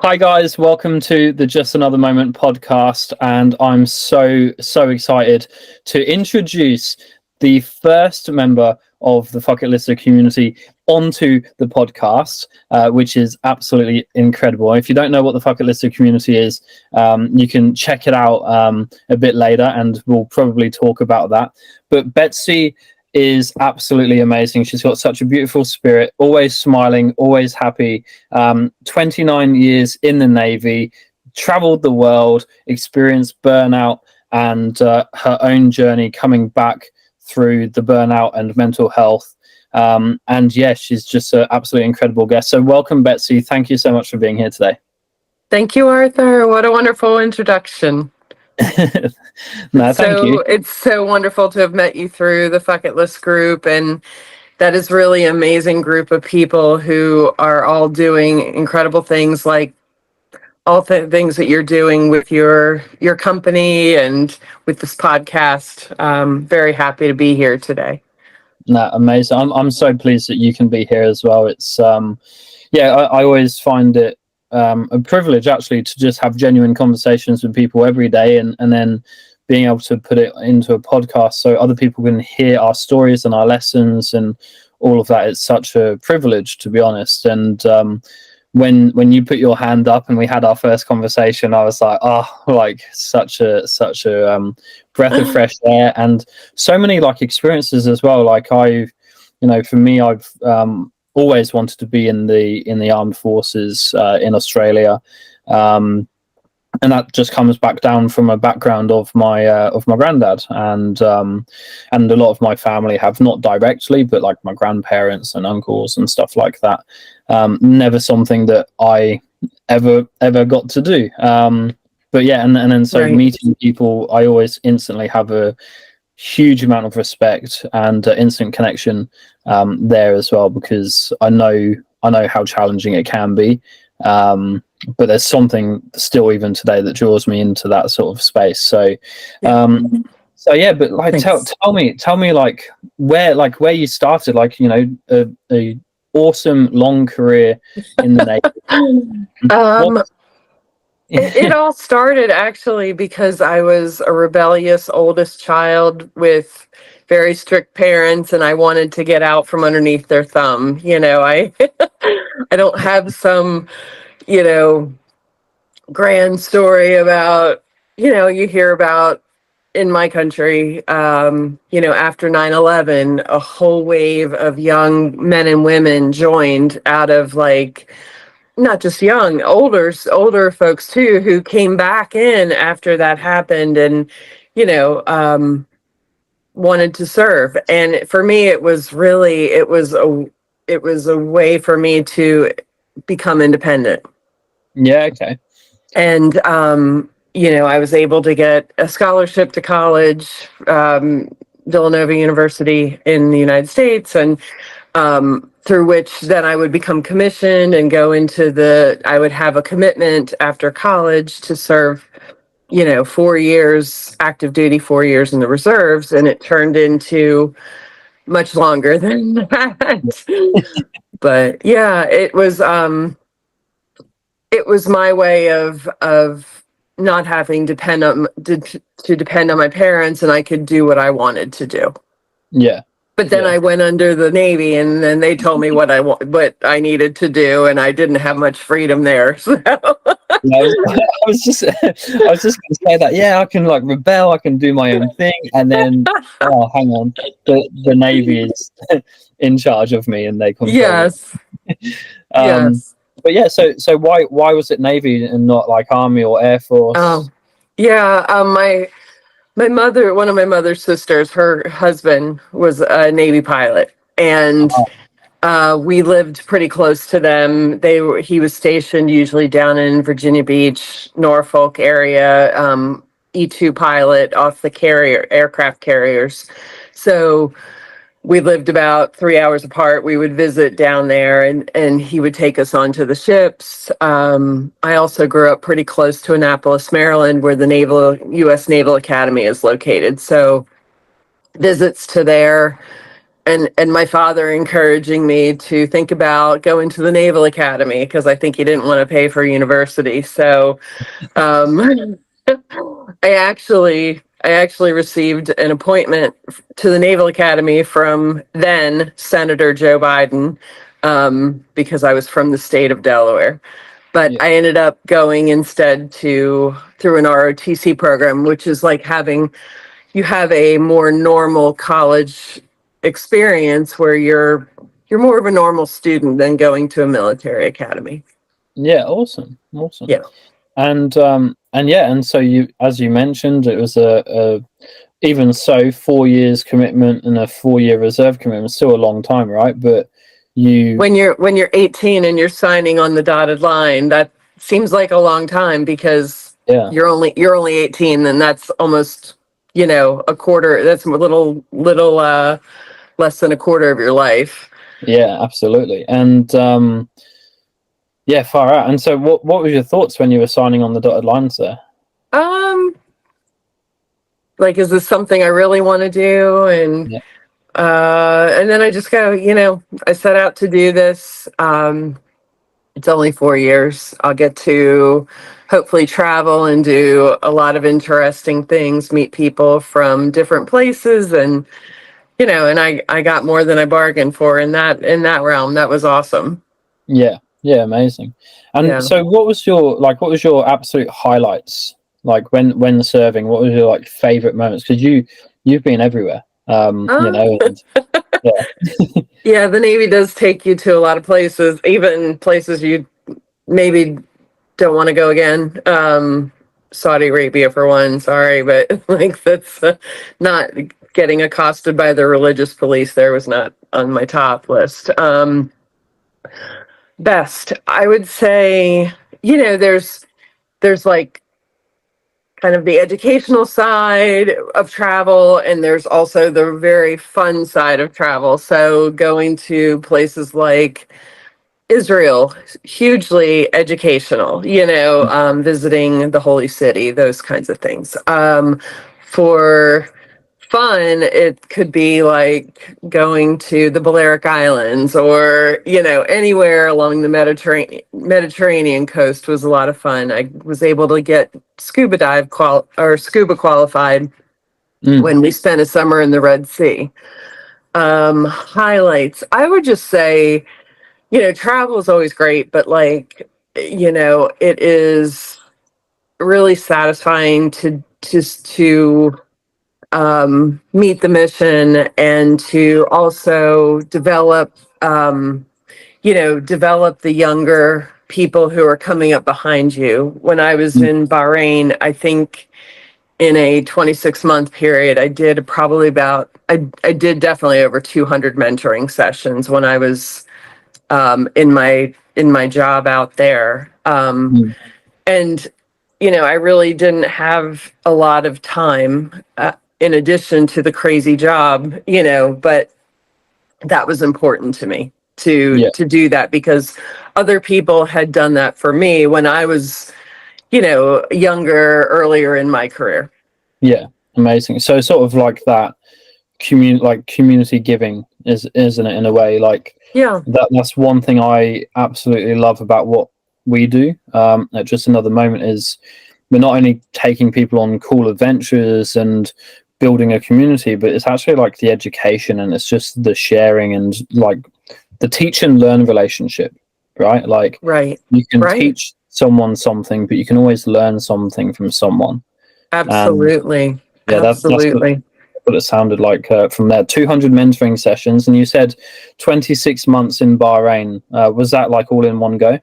Hi guys, welcome to the Just Another Moment podcast, and I'm so excited to introduce the first member of the Fuck It Lister community onto the podcast, which is absolutely incredible. If you don't know what the Fuck It Lister community is, you can check it out a bit later, and we'll probably talk about that. But Betsy is absolutely amazing. She's got such a beautiful spirit, always smiling, always happy. 29 years in the Navy, traveled the world, experienced burnout and her own journey coming back through the burnout and mental health. And yeah, she's just an absolutely incredible guest. So welcome, Betsy. Thank you so much for being here today. Thank you, Arthur. What a wonderful introduction. No, thank you. It's so wonderful to have met you through the Fuck It List group, and that is really an amazing group of people who are all doing incredible things, like all the things that you're doing with your company and with this podcast. Very happy to be here today. No, amazing. I'm so pleased that you can be here as well. It's I always find it a privilege actually to just have genuine conversations with people every day, and then being able to put it into a podcast so other people can hear our stories and our lessons and all of that. It's such a privilege, to be honest. And when you put your hand up and we had our first conversation, I was like, such a breath of fresh air, and so many like experiences as well. Like for me, I've always wanted to be in the armed forces in Australia, and that just comes back down from a background of my granddad, and a lot of my family have, not directly, but like my grandparents and uncles and stuff like that. Never something that I ever got to do. But yeah, and then so right. Meeting people, I always instantly have a huge amount of respect and instant connection there as well, because I know how challenging it can be, but there's something still even today that draws me into that sort of space. So yeah, but like tell me like where you started, like a awesome long career in the Navy. It all started actually because I was a rebellious oldest child with very strict parents, and I wanted to get out from underneath their thumb. I I don't have some, grand story about, you hear about in my country, after 9/11, a whole wave of young men and women joined out of like, not just young, older folks too, who came back in after that happened and, wanted to serve. And for me, it was a way for me to become independent. Yeah. Okay. And, I was able to get a scholarship to college, Villanova University in the United States, and through which then I would become commissioned and go into I would have a commitment after college to serve, 4 years active duty, 4 years in the reserves, and it turned into much longer than that. But yeah, it was my way of not having to depend on my parents, and I could do what I wanted to do. Yeah. But then I went under the Navy, and then they told me what I needed to do, and I didn't have much freedom there. So. I was just going to say that. Yeah, I can like rebel, I can do my own thing, and then hang on, the Navy is in charge of me, and they control. Yes. Yes. But yeah, so why was it Navy and not like Army or Air Force? Oh, yeah. My mother, one of my mother's sisters, her husband was a Navy pilot, and we lived pretty close to them. He was stationed usually down in Virginia Beach, Norfolk area, E2 pilot off the aircraft carriers. So we lived about 3 hours apart. We would visit down there, and he would take us onto the ships. I also grew up pretty close to Annapolis, Maryland, where the U.S. Naval Academy is located. So visits to there, and my father encouraging me to think about going to the Naval Academy because I think he didn't want to pay for university. So um, I actually received an appointment to the Naval Academy from then Senator Joe Biden, because I was from the state of Delaware. But Yeah. I ended up going instead through an ROTC program, which is like you have a more normal college experience where you're more of a normal student than going to a military academy. Yeah, awesome. Yeah. And yeah, and so you, as you mentioned, it was a even so 4 years commitment and a 4 year reserve commitment, still a long time, right? But you, When you're 18 and you're signing on the dotted line, that seems like a long time because yeah, you're only 18, and that's almost, a quarter. That's a little less than a quarter of your life. yeah, absolutely. And yeah, far out. And so what was your thoughts when you were signing on the dotted lines there? Um, like, is this something I really want to do? Yeah. And then I just go, I set out to do this. It's only 4 years. I'll get to hopefully travel and do a lot of interesting things, meet people from different places, and I got more than I bargained for in that realm. That was awesome. Yeah, yeah, amazing. And Yeah. so what was your absolute highlights like when serving? What was your like favorite moments? Because you've been everywhere. And yeah. Yeah, the Navy does take you to a lot of places, even places you maybe don't want to go again. Saudi Arabia for one, sorry, but like that's not getting accosted by the religious police there was not on my top list. Best, I would say, there's like kind of the educational side of travel, and there's also the very fun side of travel. So going to places like Israel, hugely educational, visiting the holy city, those kinds of things. For fun, it could be like going to the Balearic Islands or, anywhere along the Mediterranean coast was a lot of fun. I was able to get scuba qualified Mm, when we spent a summer in the Red Sea. Highlights, I would just say, travel is always great, but like, it is really satisfying to just to meet the mission and to also develop the younger people who are coming up behind you. When I was mm, in Bahrain, I think in a 26-month period, I did definitely over 200 mentoring sessions when I was in my job out there. mm. And I really didn't have a lot of time in addition to the crazy job, but that was important to me to Yeah, to do that because other people had done that for me when I was, younger, earlier in my career. yeah, amazing. So sort of like that community giving isn't it, in a way? Like Yeah, that's one thing I absolutely love about what we do. At Just Another Moment is we're not only taking people on cool adventures and building a community, but it's actually like the education, and it's just the sharing and like the teach and learn relationship, right? Like right, you can right. teach someone something, but you can always learn something from someone. And Absolutely. yeah, that's Absolutely. what it sounded like from there. 200 mentoring sessions, and you said 26 months in Bahrain. Was that like all in one go?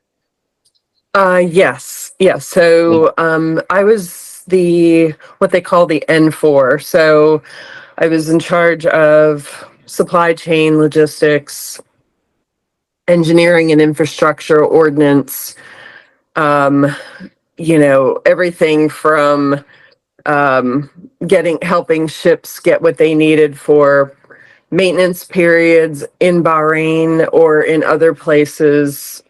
Yes. Yes. Yeah. So I was what they call the N4. So I was in charge of supply chain logistics, engineering and infrastructure, ordnance, everything from helping ships get what they needed for maintenance periods in Bahrain or in other places.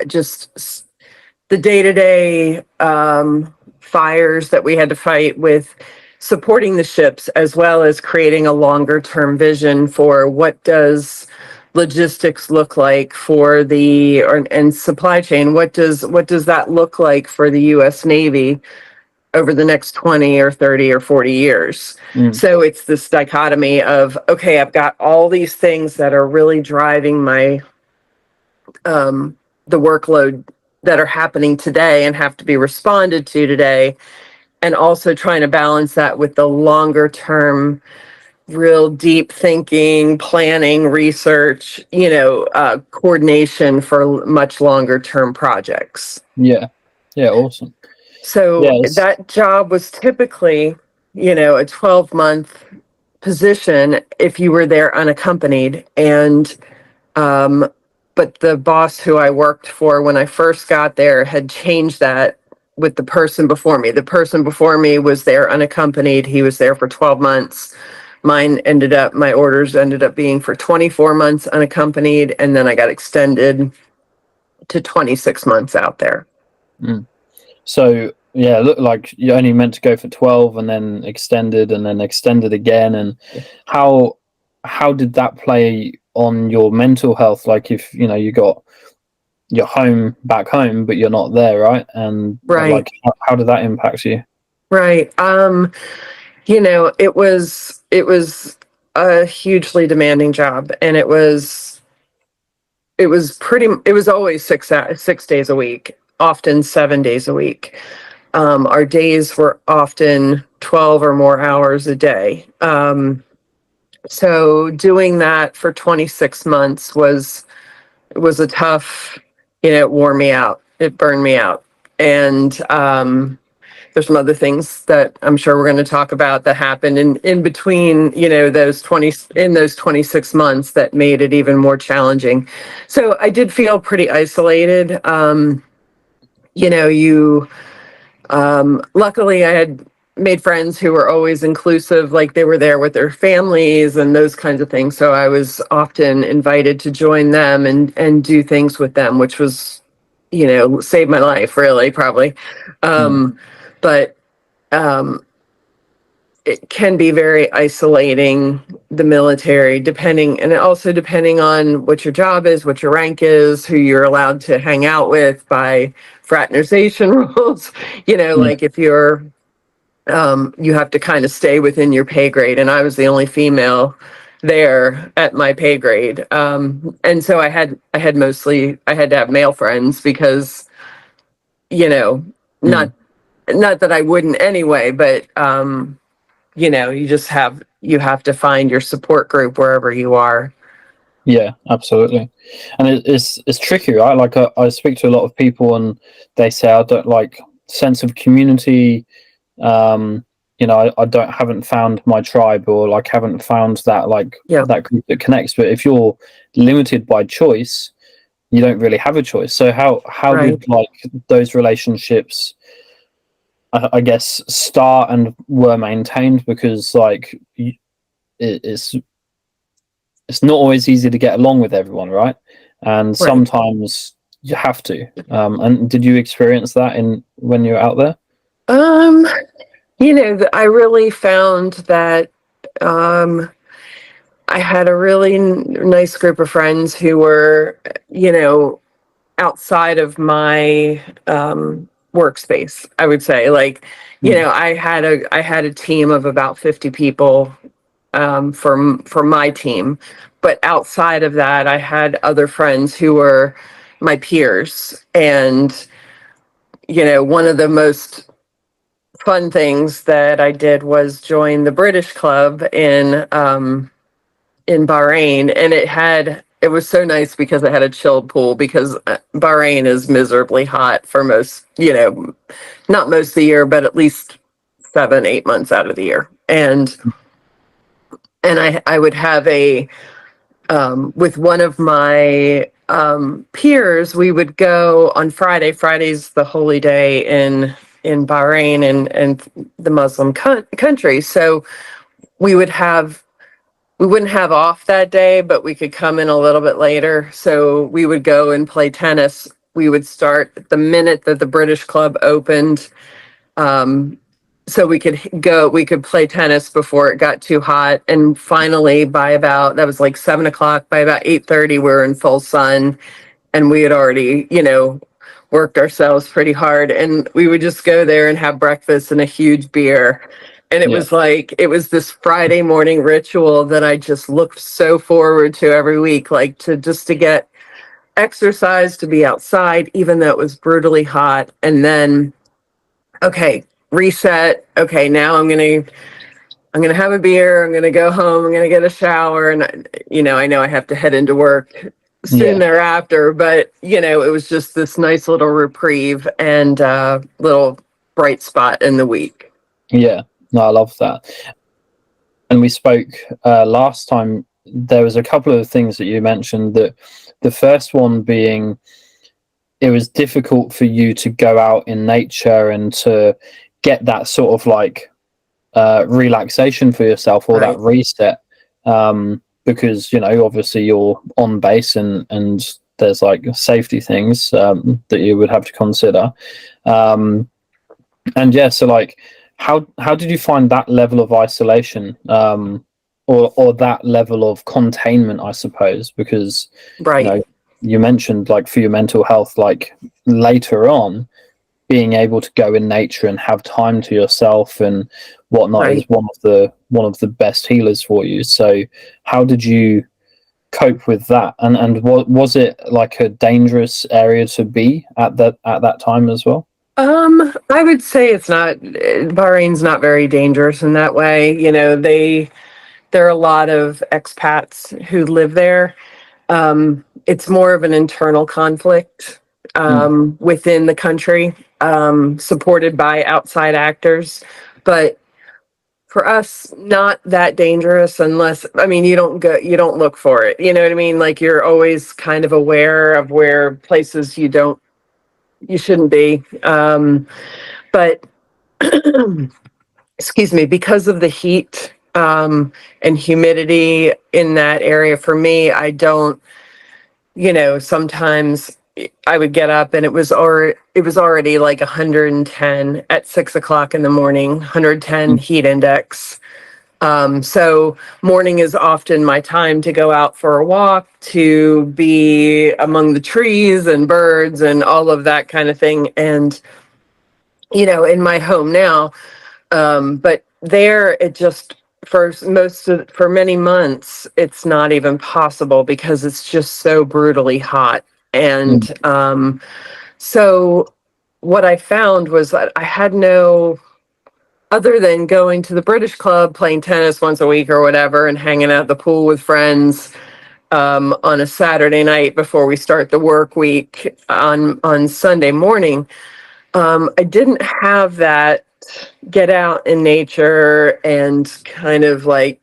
Just the day-to-day fires that we had to fight with supporting the ships, as well as creating a longer term vision for what does logistics look like for and supply chain. What does that look like for the US Navy over the next 20 or 30 or 40 years? So it's this dichotomy of, okay, I've got all these things that are really driving my the workload that are happening today and have to be responded to today, and also trying to balance that with the longer term, real deep thinking, planning, research, coordination for much longer term projects. Yeah. Awesome. So that job was typically, a 12-month position if you were there unaccompanied. And but the boss who I worked for when I first got there had changed that with the person before me. The person before me was there unaccompanied. He was there for 12 months. My orders ended up being for 24 months unaccompanied, and then I got extended to 26 months out there. So yeah, it looked like you only meant to go for 12 and then extended again. And how did that play on your mental health? Like, if you got your back home, but you're not there, right? And like, how did that impact you? Right. It was a hugely demanding job, and it was always 6 days a week, often 7 days a week. Our days were often 12 or more hours a day. So doing that for 26 months was a tough, it wore me out. It burned me out. And there's some other things that I'm sure we're going to talk about that happened in between, those 26 months that made it even more challenging. So I did feel pretty isolated. Luckily I had made friends who were always inclusive, like they were there with their families and those kinds of things. So I was often invited to join them and do things with them, which was, saved my life, really, probably. But it can be very isolating, the military, depending on what your job is, what your rank is, who you're allowed to hang out with by fraternization rules. Like if you're you have to kind of stay within your pay grade, and I was the only female there at my pay grade, and so I had to have male friends because not that I wouldn't anyway, but you have to find your support group wherever you are. Yeah, absolutely. And it's tricky, right? Like I speak to a lot of people and they say, I don't like sense of community. I haven't found my tribe, or like haven't found that that group that connects. But if you're limited by choice, you don't really have a choice. So how did like those relationships, I guess, start and were maintained? Because like it's not always easy to get along with everyone, right? And sometimes you have to. And did you experience that when you were out there? I really found that I had a really nice group of friends who were, outside of my workspace, I would say. Like, I had a team of about 50 people for my team, but outside of that, I had other friends who were my peers. And one of the most fun things that I did was join the British Club in Bahrain, and it was so nice because it had a chilled pool, because Bahrain is miserably hot for most, not most of the year, but at least 7-8 months out of the year. And I would have with one of my peers, we would go on Friday. Friday's the holy day in in Bahrain and the Muslim countries. So we wouldn't have off that day, but we could come in a little bit later. So we would go and play tennis. We would start the minute that the British club opened. So we could play tennis before it got too hot. And finally, that was like 7 o'clock, by about 8:30, we were in full sun, and we had already, worked ourselves pretty hard. And we would just go there and have breakfast and a huge beer. And it was this Friday morning ritual that I just looked so forward to every week, like to get exercise, to be outside, even though it was brutally hot. And then, okay, reset. Okay, now I'm gonna have a beer. I'm gonna go home. I'm gonna get a shower, and I know I have to head into work soon thereafter. But it was just this nice little reprieve and little bright spot in the week. Yeah, no, I love that. And we spoke last time. There was a couple of things that you mentioned. That the first one being, it was difficult for you to go out in nature and to get that sort of like relaxation for yourself, or that reset, because obviously you're on base and there's like safety things that you would have to consider, and so like how did you find that level of isolation, or that level of containment, I suppose, because you mentioned, like, for your mental health, like later on, being able to go in nature and have time to yourself and whatnot is one of the best healers for you. So how did you cope with that? And was it like a dangerous area to be at that time as well? I would say it's not. Bahrain's not very dangerous in that way. There are a lot of expats who live there. It's more of an internal conflict within the country, supported by outside actors. But for us, not that dangerous, unless, you don't look for it. You know what I mean? Like, you're always kind of aware of where places you shouldn't be. But excuse me, because of the heat and humidity in that area, for me, I don't, sometimes I would get up and it was already like 110 at 6 o'clock in the morning, 110 heat index. So morning is often my time to go out for a walk, to be among the trees and birds and all of that kind of thing. And, in my home now, but there it just, for many months, it's not even possible because it's just so brutally hot. And so what I found was that I had other than going to the British club, playing tennis once a week or whatever, and hanging out at the pool with friends on a Saturday night before we start the work week on Sunday morning, I didn't have that get out in nature and kind of like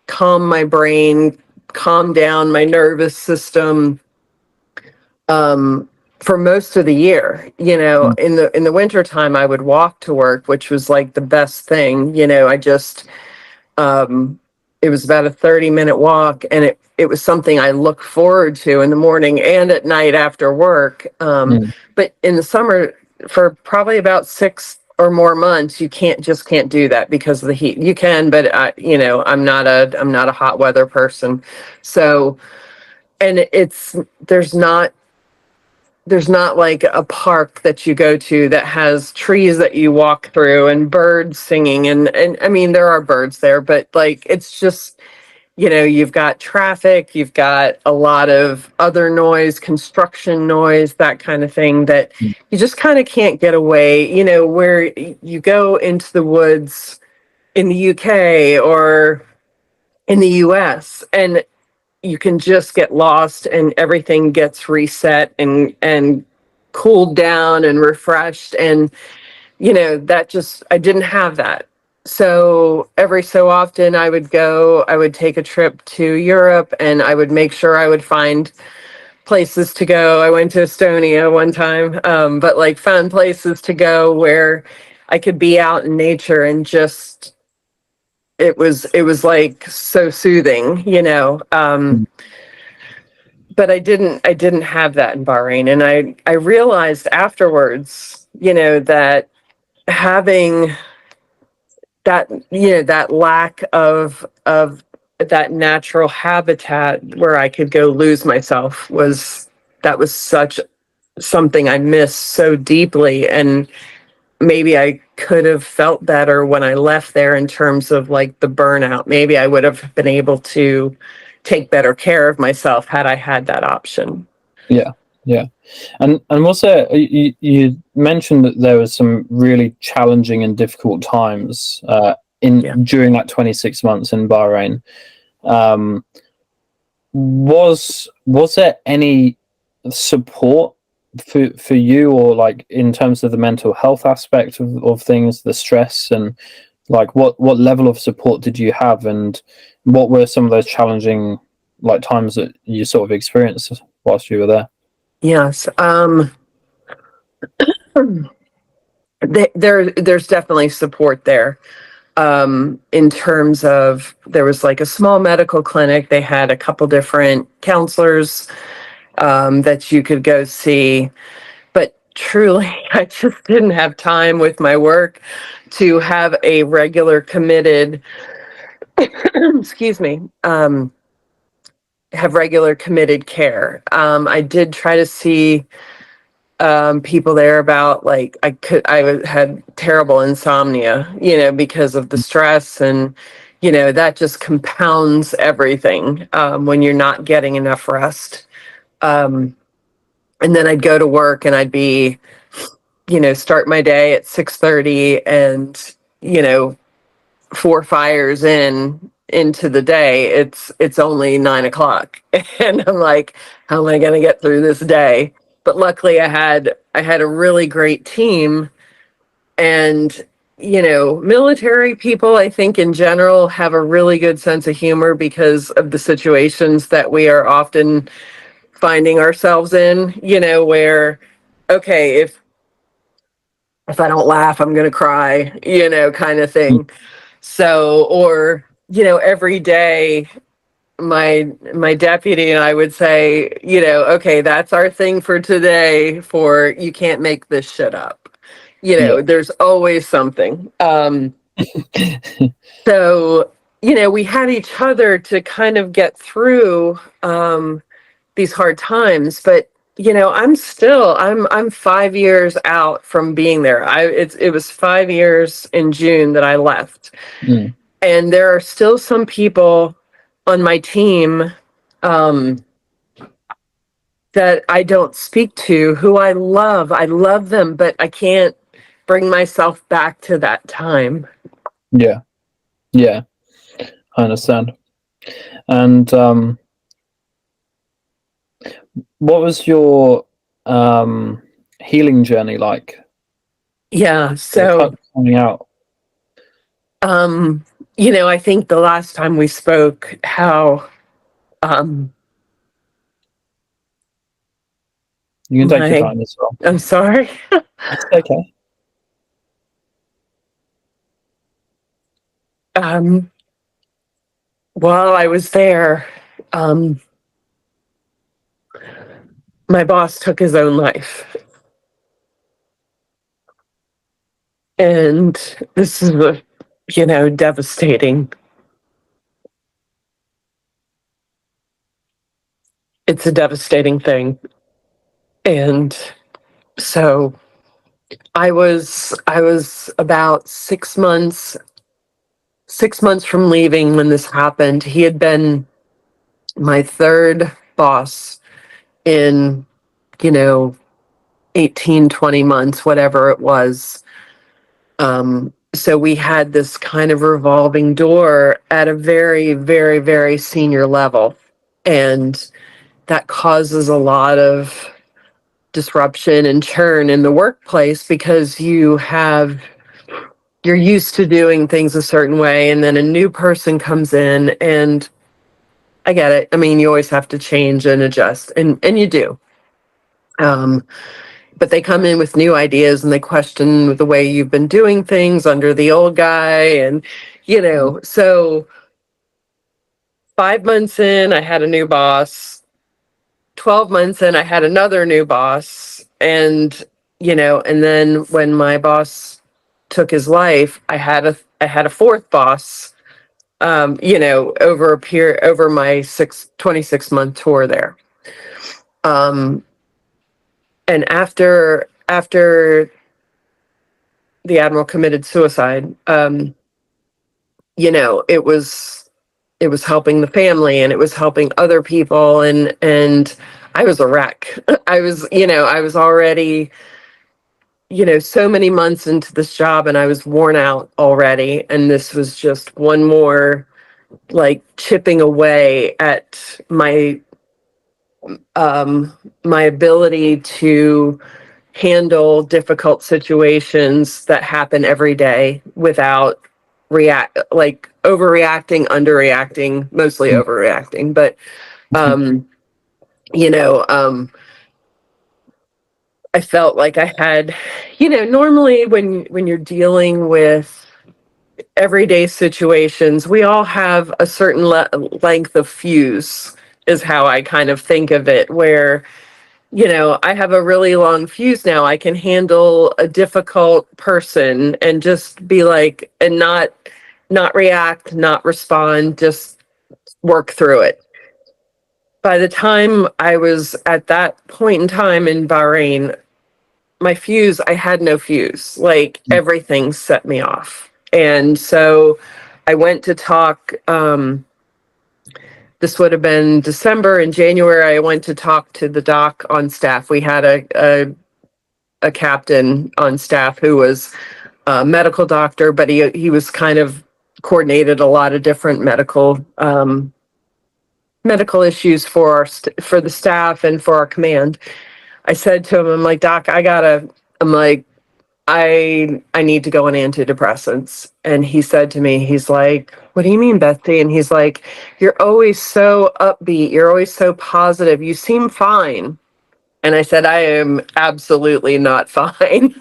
calm my brain, calm down my nervous system for most of the year. In the winter time, I would walk to work, which was like the best thing. I just it was about a 30-minute walk, and it was something I looked forward to in the morning and at night after work. But in the summer, for probably about 6 or more months, you can't do that because of the heat. You can, but I'm not a hot weather person. So, and there's not like a park that you go to that has trees that you walk through and birds singing, and there are birds there, but like, it's just, you've got traffic, you've got a lot of other noise, construction noise, that kind of thing, that you just kind of can't get away. Where you go into the woods in the UK or in the US, and you can just get lost and everything gets reset and cooled down and refreshed. And, I didn't have that. So every so often I would take a trip to Europe, and I would make sure I would find places to go. I went to Estonia one time, but like found places to go where I could be out in nature and just, it was like so soothing, you know. But I didn't have that in Bahrain. And I realized afterwards, you know, that having that, you know, that lack of that natural habitat where I could go lose myself was, that was such something I missed so deeply. And maybe I could have felt better when I left there in terms of like the burnout. Maybe I would have been able to take better care of myself had I had that option. Yeah, yeah. And was there, you mentioned that there was some really challenging and difficult times Yeah. during that 26 months in Bahrain. Um, was there any support for you, or like in terms of the mental health aspect of things, the stress, and like what level of support did you have, and what were some of those challenging like times that you sort of experienced whilst you were there? Yes. There's definitely support there. In terms of, there was like a small medical clinic. They had a couple different counselors that you could go see. But truly, I just didn't have time with my work to have a regular committed, excuse me, have regular committed care. I did try to see people there about, like, had terrible insomnia, you know, because of the stress, and you know that just compounds everything when you're not getting enough rest. And then I'd go to work and I'd be, you know, start my day at 6:30, and you know, four fires into the day, it's only 9 o'clock, and I'm like, how am I going to get through this day? But luckily, I had a really great team, and you know, military people, I think in general, have a really good sense of humor because of the situations that we are often finding ourselves in. You know, where okay, if I don't laugh, I'm going to cry, you know, kind of thing. So, or, you know, every day my deputy and I would say, you know, okay, that's our thing for today, for you can't make this shit up. You know, Yeah. there's always something. So, you know, we had each other to kind of get through these hard times, but you know, I'm 5 years out from being there. It was 5 years in June that I left. Mm. And there are still some people on my team that I don't speak to, who I love. I love them, but I can't bring myself back to that time. Yeah, yeah, I understand. And what was your healing journey like? Yeah. So, Coming out. um, you know, I think the last time we spoke, how um, You can take your my, time as well. I'm sorry. It's okay. um, while I was there, um, my boss took his own life. And this is a, you know, devastating. It's a devastating thing. And so I was about 6 months from leaving when this happened. He had been my third boss in, you know, 18, 20 months, whatever it was. So we had this kind of revolving door at a very, very, very senior level. And that causes a lot of disruption and churn in the workplace because you're used to doing things a certain way, and then a new person comes in, and I get it. I mean, you always have to change and adjust, and you do. Um, but they come in with new ideas and they question the way you've been doing things under the old guy. And, so 5 months in, I had a new boss. 12 months in, I had another new boss. And, and then when my boss took his life, I had a fourth boss, over my 26-month tour there. And after the admiral committed suicide, it was helping the family and it was helping other people, and I was a wreck. I was already, so many months into this job and I was worn out already, and this was just one more like chipping away at my my ability to handle difficult situations that happen every day without overreacting, underreacting, mostly overreacting. But I felt like I had, normally when you're dealing with everyday situations, we all have a certain length of fuse, is how I kind of think of it, where I have a really long fuse now. I can handle a difficult person and just be like, and not react, not respond, just work through it. By the time I was at that point in time in Bahrain, I had no fuse. Like everything set me off. And so I went to talk, this would have been December. In January, I went to talk to the doc on staff. We had a captain on staff who was a medical doctor, but he was kind of coordinated a lot of different medical issues for for the staff and for our command. I said to him, I'm like, Doc, I need to go on antidepressants. And he said to me, he's like, what do you mean, Betsy? And he's like, you're always so upbeat. You're always so positive. You seem fine. And I said, I am absolutely not fine.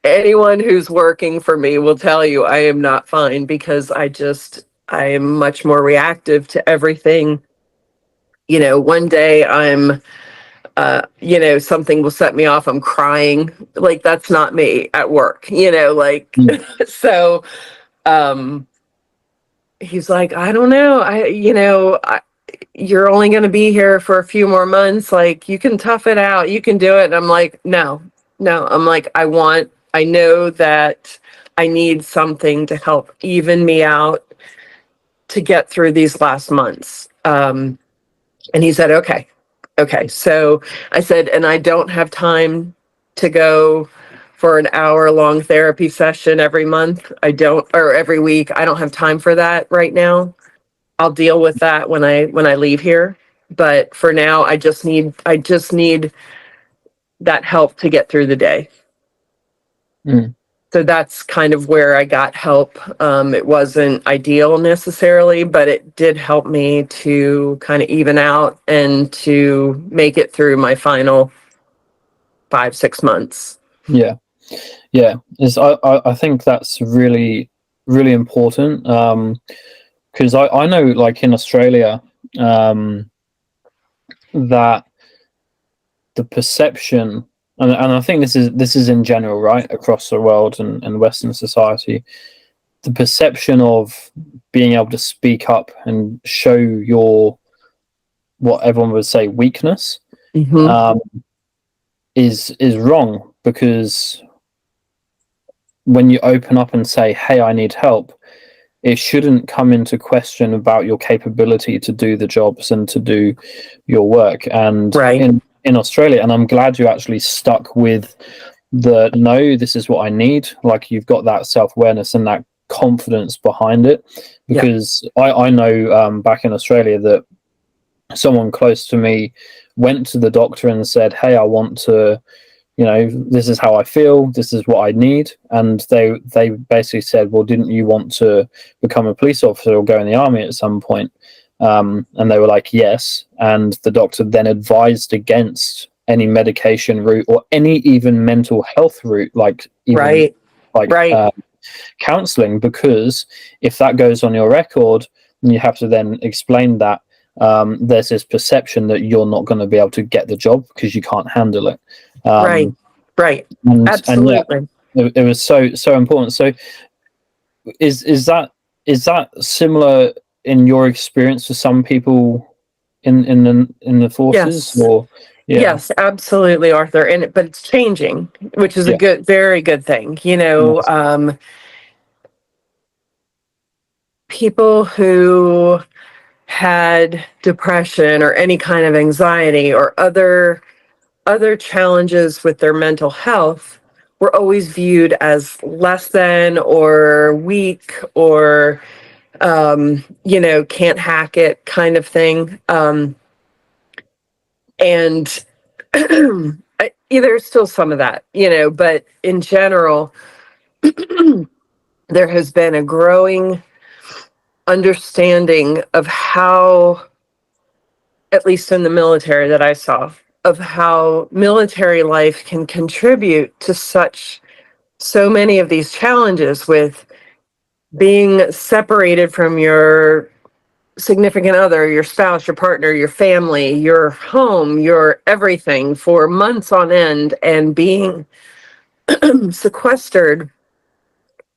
Anyone who's working for me will tell you I am not fine, because I am much more reactive to everything. One day I'm something will set me off. I'm crying. Like, that's not me at work, so, he's like, I don't know. You're only going to be here for a few more months. Like, you can tough it out. You can do it. And I'm like, no. I'm like, I know that I need something to help even me out to get through these last months. And he said, okay. So I said, and I don't have time to go for an hour-long therapy session every month. Or every week. I don't have time for that right now. I'll deal with that when I leave here. But for now, I just need that help to get through the day. So that's kind of where I got help. It wasn't ideal necessarily, but it did help me to kind of even out and to make it through my final 5-6 months. Yeah. I think that's really, really important. Because I know, like in Australia, that the perception, and I think this is in general, right, across the world and Western society, the perception of being able to speak up and show your, what everyone would say, weakness, is wrong, because when you open up and say, hey, I need help, it shouldn't come into question about your capability to do the jobs and to do your work. And in Australia, and I'm glad you actually stuck with the, no, this is what I need. Like, you've got that self-awareness and that confidence behind it. Because I know back in Australia that someone close to me went to the doctor and said, hey, I want to, this is how I feel, this is what I need. And they basically said, well, didn't you want to become a police officer or go in the army at some point? And they were like, yes. And the doctor then advised against any medication route or any even mental health route, like even Right. like Right. counseling, because if that goes on your record, you have to then explain that there's this perception that you're not going to be able to get the job because you can't handle it. Right. Right. And yeah, Absolutely. it was so important. So is that similar in your experience to some people in the forces, Yes. or yeah, Yes, absolutely, Arthur. And but it's changing, which is a yeah, good, very good thing. nice. People who had depression or any kind of anxiety or other challenges with their mental health were always viewed as less than or weak or can't hack it kind of thing. And there's still some of that, but in general, there has been a growing understanding of how, at least in the military that I saw, of how military life can contribute to so many of these challenges with being separated from your significant other, your spouse, your partner, your family, your home, your everything for months on end, and being sequestered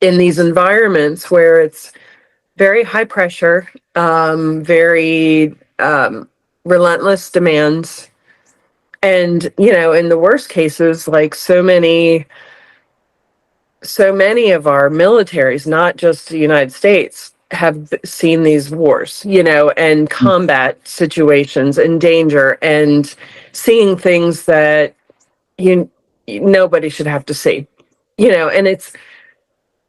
in these environments where it's very high pressure, very relentless demands. And, in the worst cases, like so many of our militaries, not just the United States, have seen these wars, and Mm, combat situations and danger and seeing things that you nobody should have to see, and it's,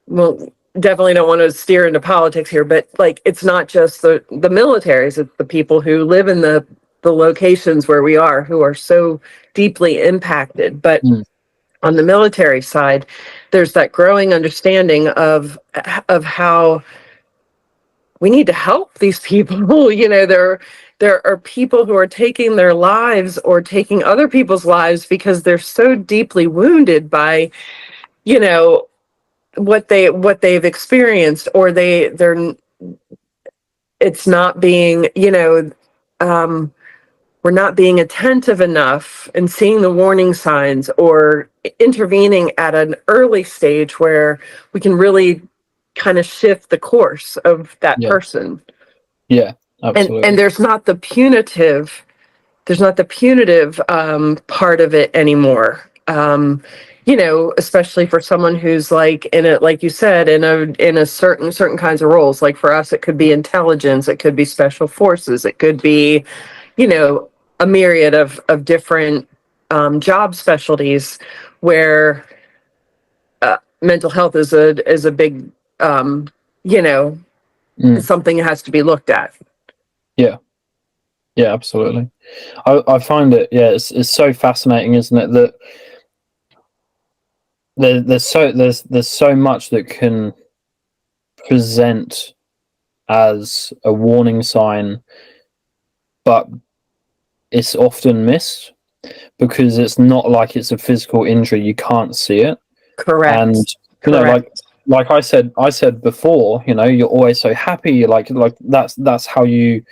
well, definitely don't want to steer into politics here, but like it's not just the militaries, it's the people who live in the locations where we are who are so deeply impacted. But mm, on the military side, there's that growing understanding of how we need to help these people. There are people who are taking their lives or taking other people's lives because they're so deeply wounded by, you know, what they've experienced, or they're it's not being, we're not being attentive enough and seeing the warning signs or intervening at an early stage where we can really kind of shift the course of that yeah, person. yeah, And absolutely. there's not the punitive part of it anymore. Especially for someone who's like in a, like you said, in a certain kinds of roles. Like for us, it could be intelligence, it could be special forces, it could be, you know, a myriad of different job specialties where mental health is a big, you know, Mm, something that has to be looked at. yeah, yeah, absolutely. I find it, yeah, it's so fascinating, isn't it, that there's so much that can present as a warning sign, but it's often missed because it's not like it's a physical injury. You can't see it. And Correct. you know, like Correct. like I said before, you're always so happy. You're like that's how you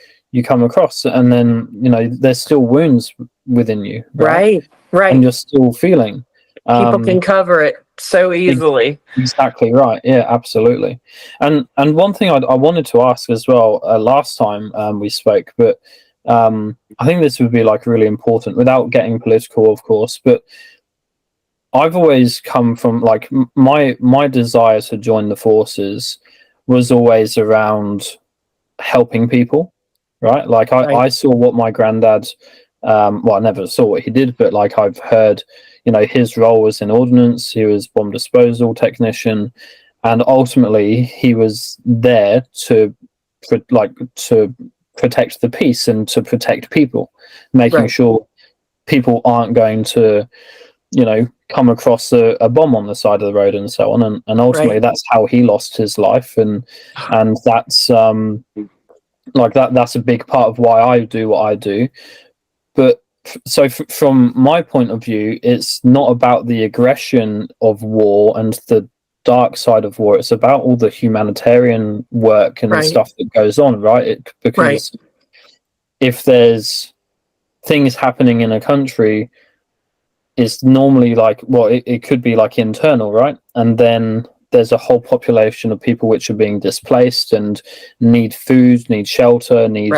come across, and then there's still wounds within you, right? Right. And Right. you're still feeling. People can um cover it so ex- easily. exactly right. Yeah, absolutely. And one thing I wanted to ask as well, last time we spoke, but I think this would be like really important without getting political, of course, but I've always come from like my desire to join the forces was always around helping people, right? Like Right. I saw what my granddad, well, I never saw what he did, but like I've heard, his role was in ordnance. He was bomb disposal technician, and ultimately he was there to protect the peace and to protect people, making Right. sure people aren't going to come across a bomb on the side of the road and so on. And ultimately Right. that's how he lost his life. And that's like that's a big part of why I do what I do. But from my point of view, it's not about the aggression of war and the dark side of war. It's about all the humanitarian work and Right. stuff that goes on, right? Because if there's things happening in a country, it's normally like, well, it could be like internal, right? And then there's a whole population of people which are being displaced and need food, need shelter, need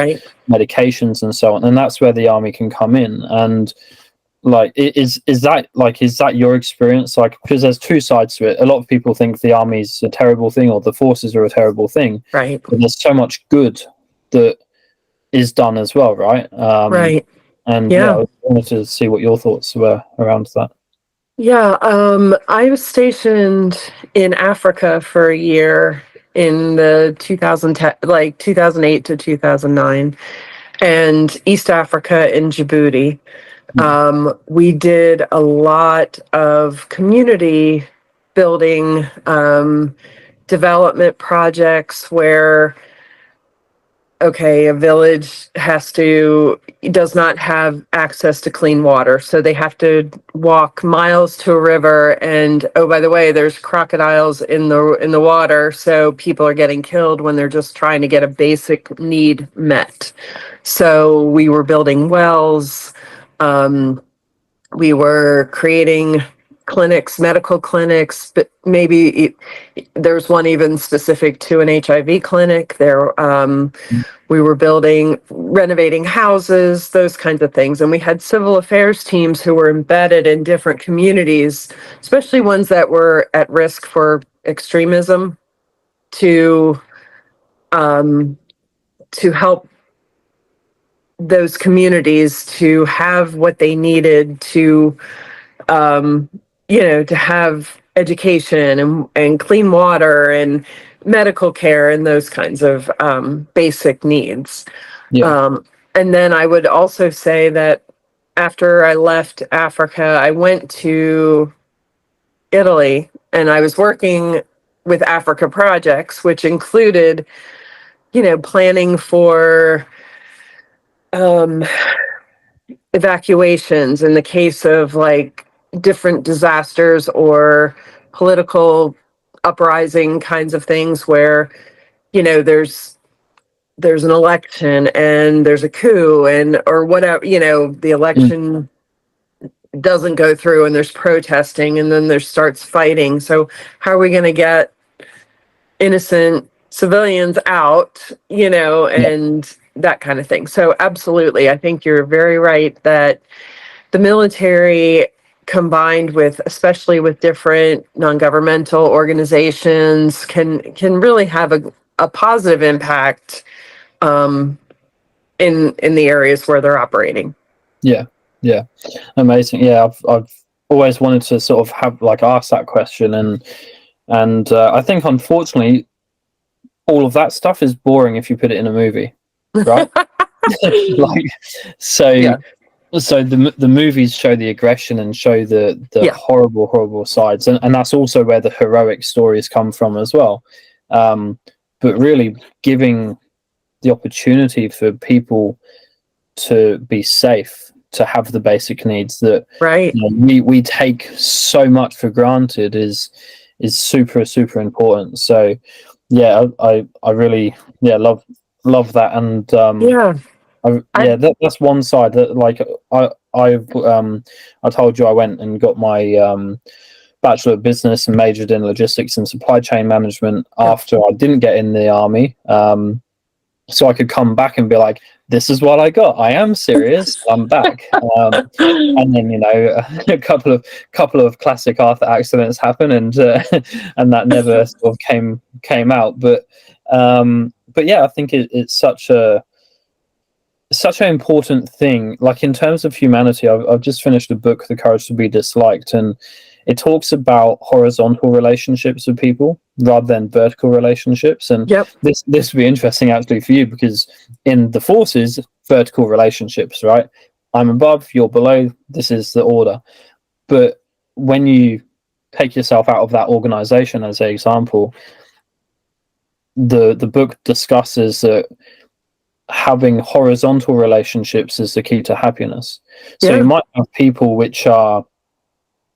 medications and so on. And that's where the army can come in. And like, is that your experience? Like, because there's two sides to it. A lot of people think the army's a terrible thing or the forces are a terrible thing. Right. But there's so much good that is done as well, right? And I wanted to see what your thoughts were around that. Yeah, I was stationed in Africa for a year in the 2010, like 2008 to 2009, and East Africa in Djibouti. We did a lot of community building, development projects where, okay, a village does not have access to clean water, so they have to walk miles to a river, and oh, by the way, there's crocodiles in the water, so people are getting killed when they're just trying to get a basic need met. So we were building wells, we were creating clinics, medical clinics, but maybe there's one even specific to an HIV clinic. We were renovating houses, those kinds of things. And we had civil affairs teams who were embedded in different communities, especially ones that were at risk for extremism, to help those communities to have what they needed to, to have education and clean water and medical care and those kinds of basic needs. And then I would also say that after I left Africa, I went to Italy and I was working with Africa projects, which included, planning for evacuations in the case of like different disasters or political uprising kinds of things where, there's an election and there's a coup or whatever, the election doesn't go through and there's protesting and then there starts fighting. So how are we going to get innocent civilians out, and that kind of thing. So absolutely, I think you're very right that the military combined with, especially with different non-governmental organizations, can really have a positive impact in the areas where they're operating. Yeah, amazing. Yeah, I've always wanted to sort of have ask that question, and I think unfortunately all of that stuff is boring if you put it in a movie, right? So the movies show the aggression and show the horrible sides, and that's also where the heroic stories come from as well. But really giving the opportunity for people to be safe, to have the basic needs that we take so much for granted is super important. So I really love that, and that's one side that I told you I went and got my Bachelor of Business and majored in logistics and supply chain management after I didn't get in the army, so I could come back and be like, this is what I got. I am serious. I'm back. And then a couple of classic Arthur accidents happen, and that never sort of came out. But I think it's such an important thing. Like in terms of humanity, I've just finished a book, The Courage to Be Disliked, and it talks about horizontal relationships with people rather than vertical relationships. And this would be interesting actually for you, because in the forces, vertical relationships, right? I'm above, you're below, this is the order. But when you take yourself out of that organization, as an example, the book discusses that having horizontal relationships is the key to happiness. So Yeah. you might have people which are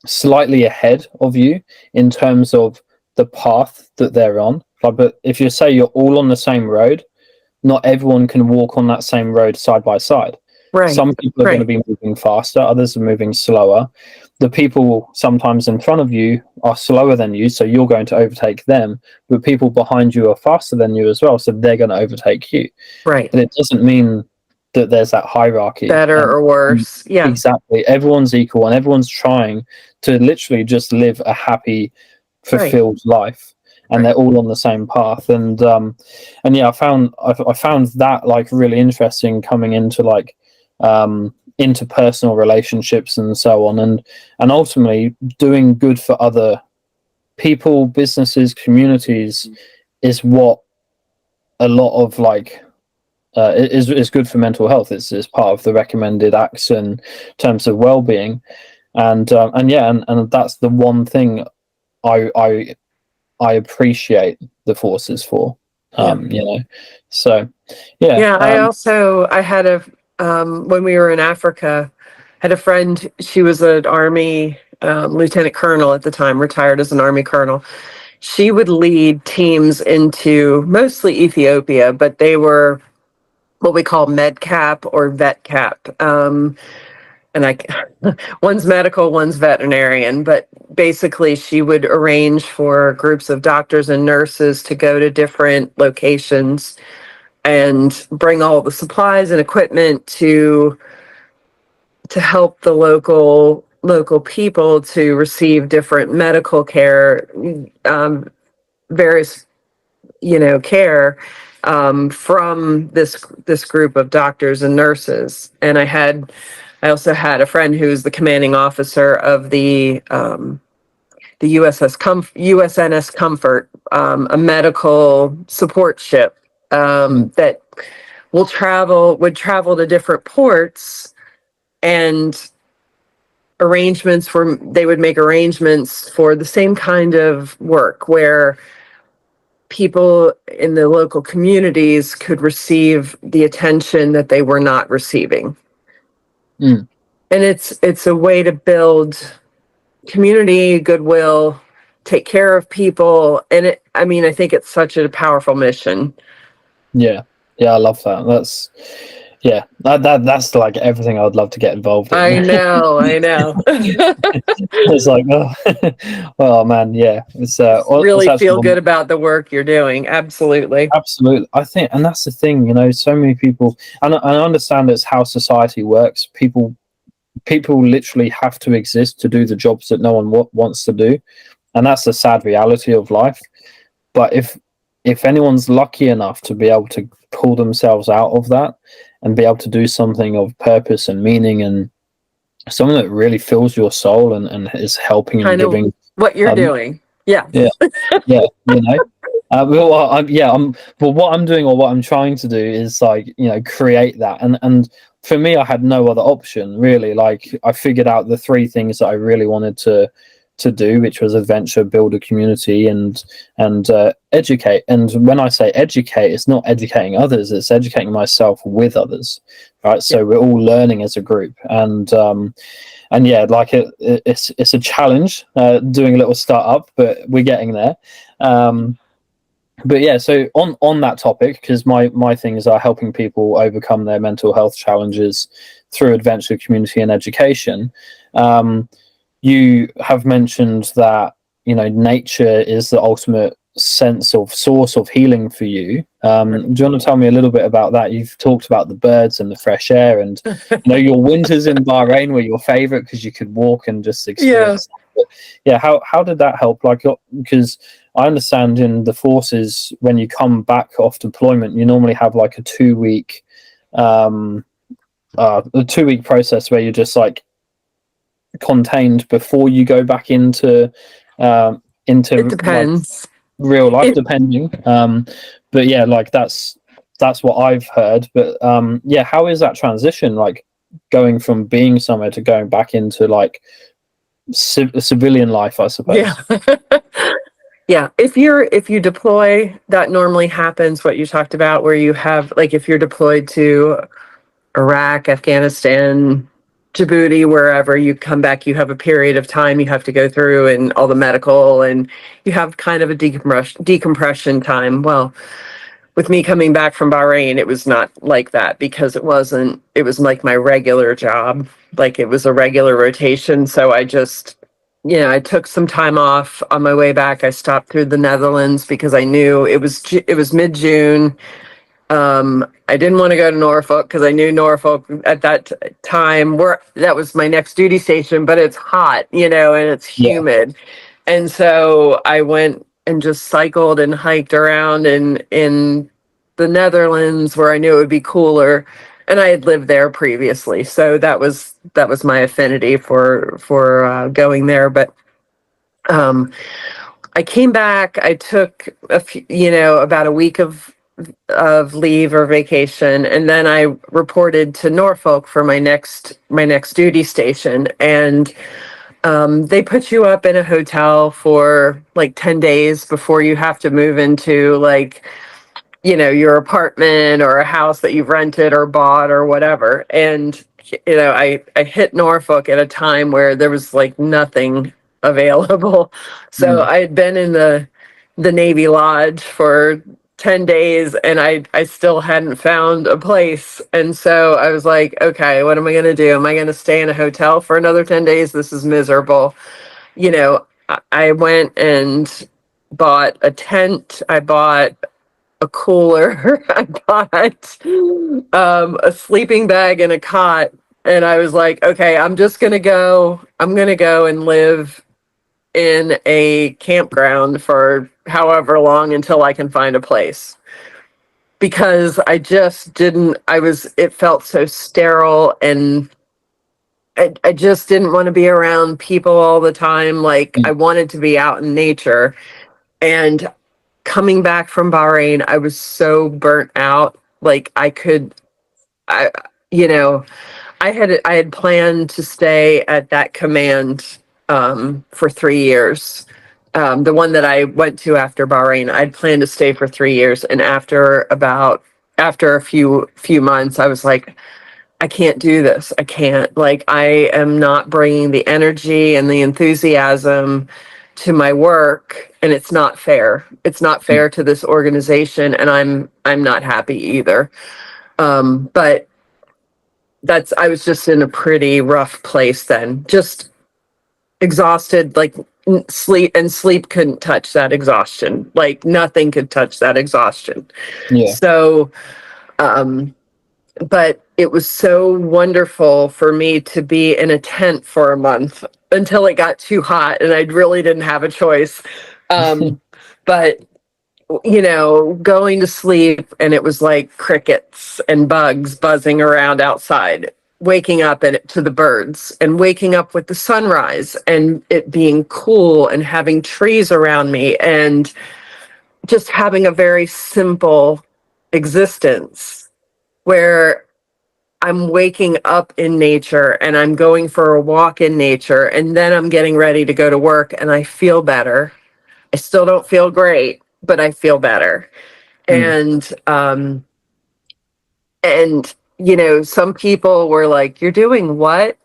slightly ahead of you in terms of the path that they're on. Like, but if you say you're all on the same road, not everyone can walk on that same road side by side. Right. Some people are Right. going to be moving faster, others are moving slower. The people sometimes in front of you are slower than you, so you're going to overtake them, but people behind you are faster than you as well, so they're going to overtake you. Right. But it doesn't mean that there's that hierarchy. Better or worse. Yeah. Exactly. Everyone's equal and everyone's trying to literally just live a happy, fulfilled life. And they're all on the same path. And yeah, I found that like really interesting coming into like interpersonal relationships and so on, and ultimately doing good for other people, businesses, communities is what a lot of like is good for mental health. It's part of the recommended acts in terms of well-being, and yeah, and that's the one thing I appreciate the forces for. You know, so yeah. I had a when we were in Africa, had a friend. She was an Army lieutenant colonel at the time, retired as an Army colonel. She would lead teams into mostly Ethiopia, but they were what we call med cap or vet cap. And I, one's medical, one's veterinarian, but basically she would arrange for groups of doctors and nurses to go to different locations and bring all the supplies and equipment to help the local people to receive different medical care, various care from this group of doctors and nurses. And I also had a friend who's the commanding officer of the USNS Comfort, a medical support ship that would travel to different ports, and they would make arrangements for the same kind of work where people in the local communities could receive the attention that they were not receiving. And it's a way to build community, goodwill, take care of people. And I think it's such a powerful mission. Yeah, I love that. That's like everything I'd love to get involved in. I know. It's like, oh man, yeah. It's really feel good about the work you're doing. Absolutely. I think, and that's the thing, so many people, and I understand it's how society works. People literally have to exist to do the jobs that no one wants to do, and that's the sad reality of life. But if anyone's lucky enough to be able to pull themselves out of that and be able to do something of purpose and meaning and something that really fills your soul and is helping and giving what you're doing. Yeah. What I'm doing or what I'm trying to do is like, create that. And for me, I had no other option really. Like I figured out the three things that I really wanted to do, which was adventure, build a community, and educate. And when I say educate, it's not educating others, it's educating myself with others, right? So we're all learning as a group, and yeah, like it's a challenge doing a little startup, but we're getting there. But yeah, so on that topic, because my things are helping people overcome their mental health challenges through adventure, community, and education. You have mentioned that nature is the ultimate sense of source of healing for you. Do you want to tell me a little bit about that? You've talked about the birds and the fresh air, and your winters in Bahrain were your favorite because you could walk and just experience. Yeah, how did that help? Like, because I understand in the forces, when you come back off deployment, you normally have like a 2-week process where you're just like contained before you go back into it depends. Like, real life, depending. But yeah, like that's what I've heard. But yeah, how is that transition, like going from being somewhere to going back into like civilian life, I suppose? Yeah. Yeah, if you deploy, that normally happens, what you talked about, where you have, like, if you're deployed to Iraq, Afghanistan, Djibouti, wherever, you come back, you have a period of time you have to go through and all the medical, and you have kind of a decompression time. Well, with me coming back from Bahrain, it was not like that, because it was like my regular job. Like, it was a regular rotation. So I just, I took some time off on my way back. I stopped through the Netherlands because I knew it was mid-June. I didn't want to go to Norfolk because I knew Norfolk at that time, where that was my next duty station, but it's hot, and it's Yeah. humid. And so I went and just cycled and hiked around in the Netherlands, where I knew it would be cooler. And I had lived there previously, so that was my affinity for going there. But I came back. I took about a week of leave or vacation, and then I reported to Norfolk for my next duty station. And they put you up in a hotel for like 10 days before you have to move into, like, your apartment or a house that you've rented or bought or whatever. And, I hit Norfolk at a time where there was like nothing available. So Mm. I had been in the Navy Lodge for 10 days, and I still hadn't found a place. And so I was like, okay, what am I going to do? Am I going to stay in a hotel for another 10 days? This is miserable. I went and bought a tent. I bought a cooler. I bought a sleeping bag and a cot. And I was like, okay, I'm going to go and live in a campground for however long until I can find a place. Because I just didn't, it felt so sterile, and I just didn't want to be around people all the time. Like, I Mm. wanted to be out in nature. And coming back from Bahrain, I was so burnt out. Like, I, you know, I had planned to stay at that command for 3 years. The one that I went to after Bahrain, I'd planned to stay for 3 years, and after a few months, I was like, I can't do this. I can't. Like, I am not bringing the energy and the enthusiasm to my work, and it's not fair. It's not Mm. fair to this organization, and I'm not happy either. But I was just in a pretty rough place then. Just exhausted, like, sleep couldn't touch that exhaustion. Like, nothing could touch that exhaustion. Yeah. So, but it was so wonderful for me to be in a tent for a month until it got too hot and I really didn't have a choice. But going to sleep, and it was like crickets and bugs buzzing around outside, waking up to the birds, and waking up with the sunrise and it being cool and having trees around me, and just having a very simple existence where I'm waking up in nature and I'm going for a walk in nature, and then I'm getting ready to go to work and I feel better. I still don't feel great, but I feel better. Mm. And some people were like, "You're doing what?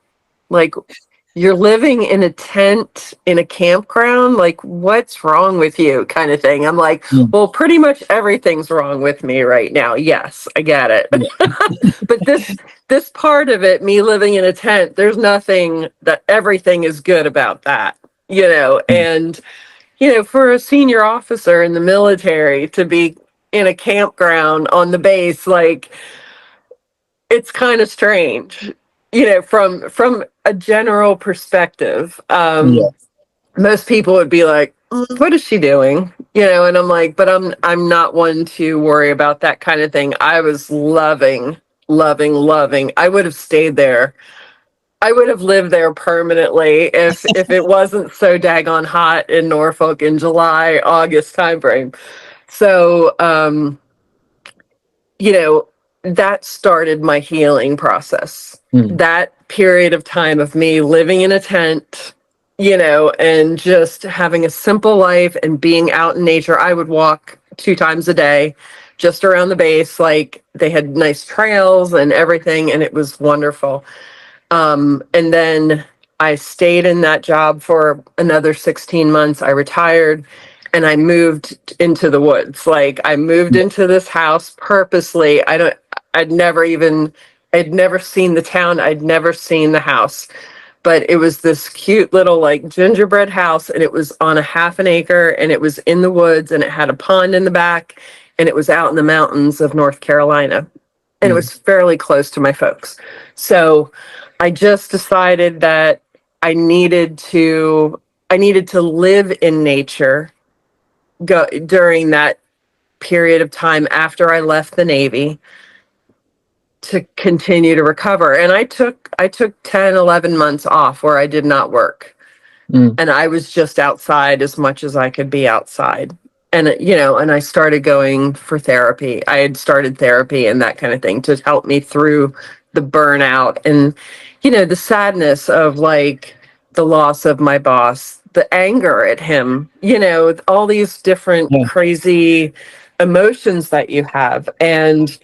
Like, you're living in a tent in a campground? Like, what's wrong with you?" kind of thing. I'm like, Mm. well, pretty much everything's wrong with me right now. Yes, I get it. Yeah. But this part of it, me living in a tent, there's nothing, that everything is good about that. Mm. And for a senior officer in the military to be in a campground on the base, like, it's kind of strange, from a general perspective. Yeah. Most people would be like, what is she doing? And I'm like, but I'm not one to worry about that kind of thing. I was loving, loving, loving. I would have stayed there. I would have lived there permanently if it wasn't so daggone hot in Norfolk in July, August timeframe. So, you know, that started my healing process. Mm. That period of time of me living in a tent and just having a simple life and being out in nature. I would walk 2 times a day just around the base. Like, they had nice trails and everything, and it was wonderful. And then I stayed in that job for another 16 months. I retired and I moved into the woods. Like, I moved into this house purposely. I'd never seen the town. I'd never seen the house, but it was this cute little like gingerbread house, and it was on a half an acre, and it was in the woods, and it had a pond in the back, and it was out in the mountains of North Carolina, and it was fairly close to my folks. So I just decided that I needed to live in nature during that period of time after I left the Navy, to continue to recover. And I took 10, 11 months off where I did not work. And I was just outside as much as I could be outside. And, and I started going for therapy. I had started therapy and that kind of thing to help me through the burnout and, the sadness of like the loss of my boss, the anger at him, all these different crazy emotions that you have. And,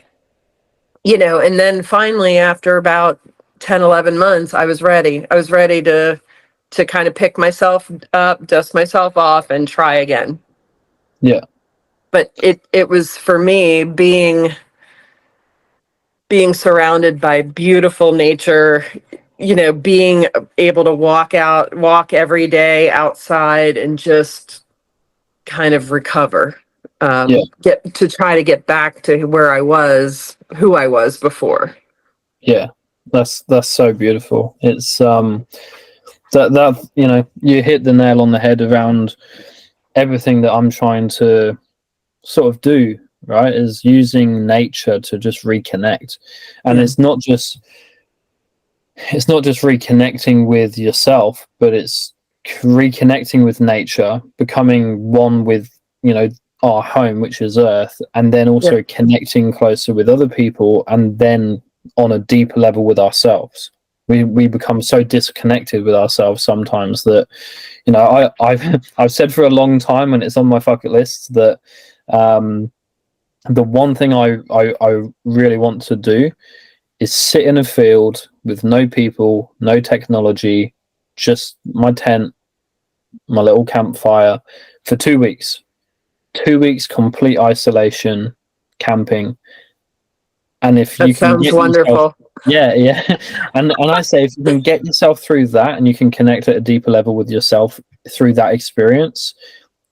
and then finally, after about 10, 11 months, I was ready. I was ready to kind of pick myself up, dust myself off, and try again. Yeah. But it was, for me, being surrounded by beautiful nature, being able to walk every day outside and just kind of recover. Try to get back to who I was before. Yeah, that's so beautiful. It's that you hit the nail on the head around everything that I'm trying to sort of do, right? Is using nature to just reconnect. And it's not just reconnecting with yourself, but it's reconnecting with nature, becoming one with our home, which is Earth, and then also connecting closer with other people, and then on a deeper level with ourselves. We become so disconnected with ourselves sometimes that I've said for a long time, and it's on my bucket list, that the one thing I really want to do is sit in a field with no people, no technology, just my tent, my little campfire for 2 weeks. 2 weeks complete isolation, camping. And if you can sounds wonderful. And I say, if you can get yourself through that and you can connect at a deeper level with yourself through that experience,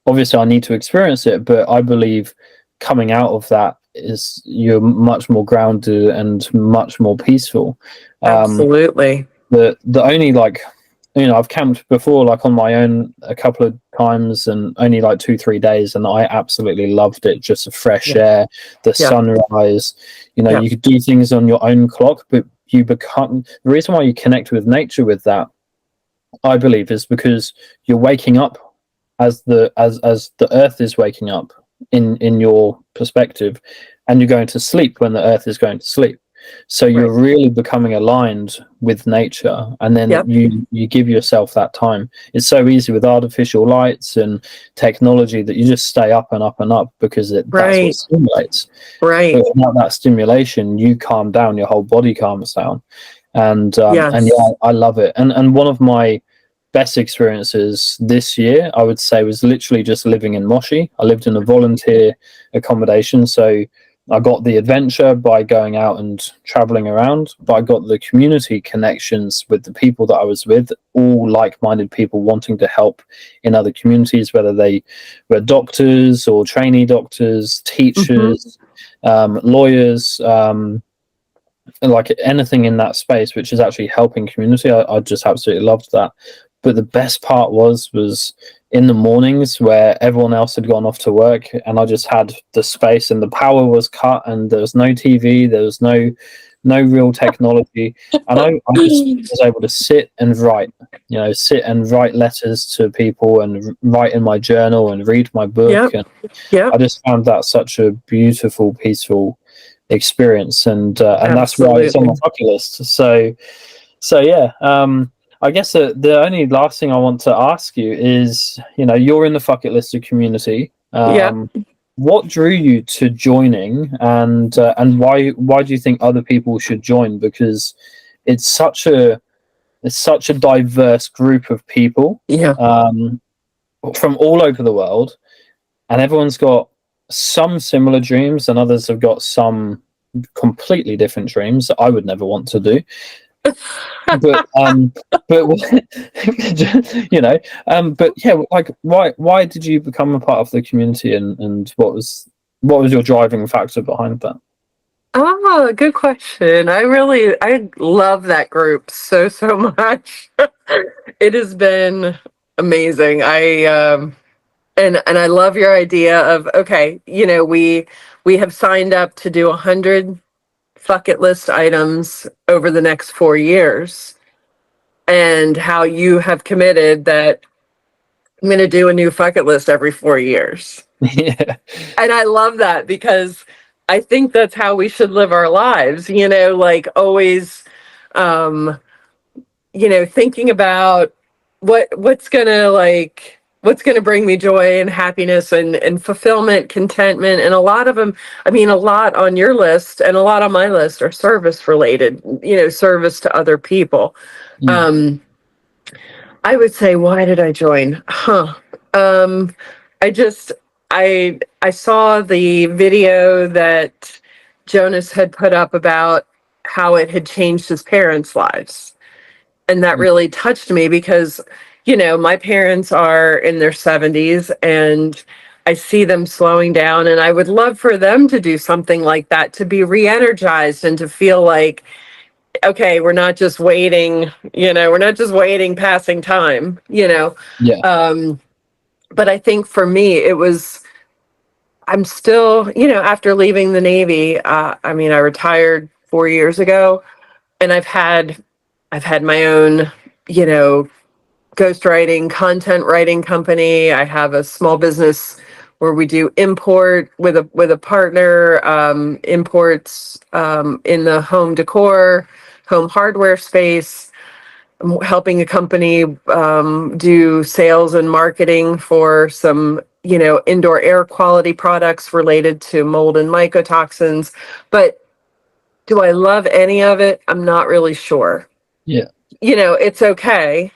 obviously I need to experience it, but I believe coming out of that is you're much more grounded and much more peaceful. Absolutely. The only I've camped before, like on my own a couple of times, and only like 2-3 days, and I absolutely loved it. Just the fresh air, the sunrise. You could do things on your own clock, but the reason why you connect with nature with that, I believe, is because you're waking up as the earth is waking up in your perspective, and you're going to sleep when the earth is going to sleep. So you're really becoming aligned with nature, and then you give yourself that time. It's so easy with artificial lights and technology that you just stay up and up and up because that's what stimulates. Right. But without that stimulation, you calm down, your whole body calms down. And I love it. And one of my best experiences this year, I would say, was literally just living in Moshi. I lived in a volunteer accommodation, so I got the adventure by going out and traveling around, but I got the community connections with the people that I was with, all like-minded people wanting to help in other communities, whether they were doctors or trainee doctors, teachers, lawyers, like anything in that space, which is actually helping community. I just absolutely loved that. But the best part was in the mornings where everyone else had gone off to work, and I just had the space, and the power was cut, and there was no TV, there was no real technology, and I just was able to sit and write letters to people and write in my journal and read my book. And I just found that such a beautiful, peaceful experience, and that's why it's on my bucket list. So yeah. I guess the only last thing I want to ask you is, you're in the Fuck It Lister community. Yeah. What drew you to joining, and why do you think other people should join? Because it's such a diverse group of people, Yeah. from all over the world, and everyone's got some similar dreams, and others have got some completely different dreams that I would never want to do. But but yeah, like why did you become a part of the community, and what was your driving factor behind that? Oh, good question. I love that group so much. It has been amazing. And I love your idea of, okay, we have signed up to do 100 Fuck It List items over the next 4 years, and how you have committed that I'm going to do a new Fuck It List every 4 years. Yeah. And I love that, because I think that's how we should live our lives, like always, thinking about what's gonna bring me joy and happiness and fulfillment, contentment. And a lot of them, I mean, a lot on your list and a lot on my list are service related, service to other people. Mm. I would say, why did I join? I just I saw the video that Jonas had put up about how it had changed his parents' lives. And that really touched me, because, my parents are in their 70s, and I see them slowing down, and I would love for them to do something like that, to be re-energized and to feel like, okay, we're not just waiting, passing time. Yeah. But I think for me, I'm still, after leaving the Navy, I mean, I retired 4 years ago, and I've had my own, ghostwriting, content writing company. I have a small business where we do import with a partner, imports in the home decor, home hardware space. I'm helping a company do sales and marketing for some, indoor air quality products related to mold and mycotoxins. But do I love any of it? I'm not really sure. Yeah. It's okay.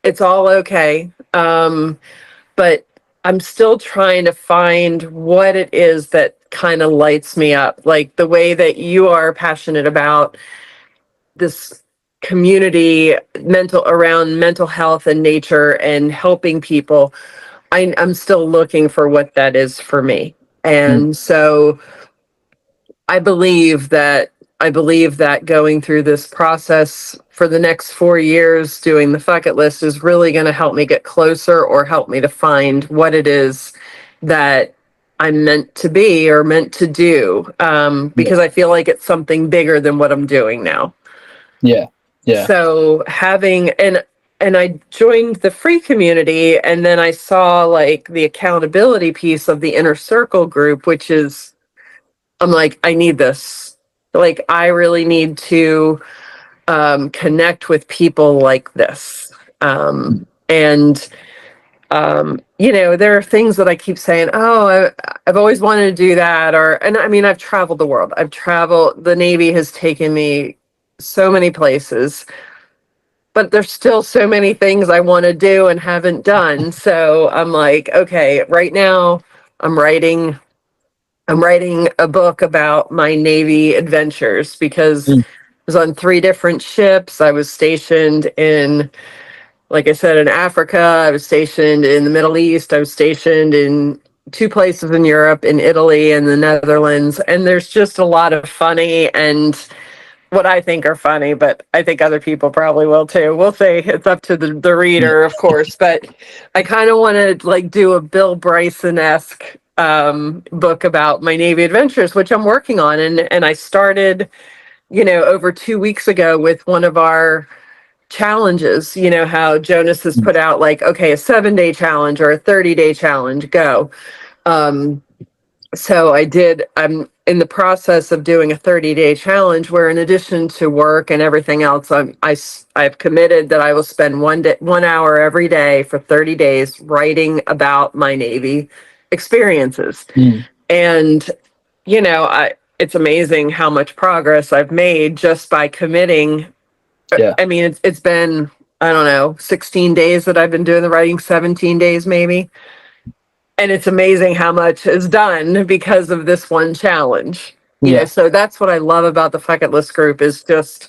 It's all okay. But I'm still trying to find what it is that kind of lights me up, like the way that you are passionate about this community around mental health and nature and helping people. I'm still looking for what that is for me. Mm. And so I believe that going through this process for the next 4 years doing the Fuck It List is really going to help me get closer, or help me to find what it is that I'm meant to be or meant to do, Yeah. because I feel like it's something bigger than what I'm doing now. Yeah. Yeah. So and I joined the free community, and then I saw like the accountability piece of the inner circle group, which is, I'm like, I need this. Like, I really need to connect with people like this. And there are things that I keep saying, oh, I've always wanted to do that. And I mean, I've traveled the world. The Navy has taken me so many places, but there's still so many things I want to do and haven't done. So I'm like, okay, right now I'm writing a book about my Navy adventures, because Mm. I was on 3 different ships. I was stationed in, like I said, in Africa. I was stationed in the Middle East. I was stationed in 2 places in Europe, in Italy and the Netherlands. And there's just a lot of funny, and what I think are funny, but I think other people probably will too. We'll see. It's up to the Yeah. reader, of course. But I kind of want to like do a Bill Bryson-esque book about my Navy adventures, which I'm working on. And I started, over 2 weeks ago with one of our challenges. How Jonas has Mm. put out like, okay, a 7-day challenge or a 30-day challenge, go. Um, So I'm in the process of doing a 30-day challenge where, in addition to work and everything else, I've committed that I will spend 1 hour every day for 30 days writing about my Navy experiences. Mm. And, it's amazing how much progress I've made just by committing. Yeah. I mean, it's been, I don't know, 16 days that I've been doing the writing, 17 days maybe. And it's amazing how much is done because of this one challenge. Yeah. So that's what I love about the Fuck It List group, is just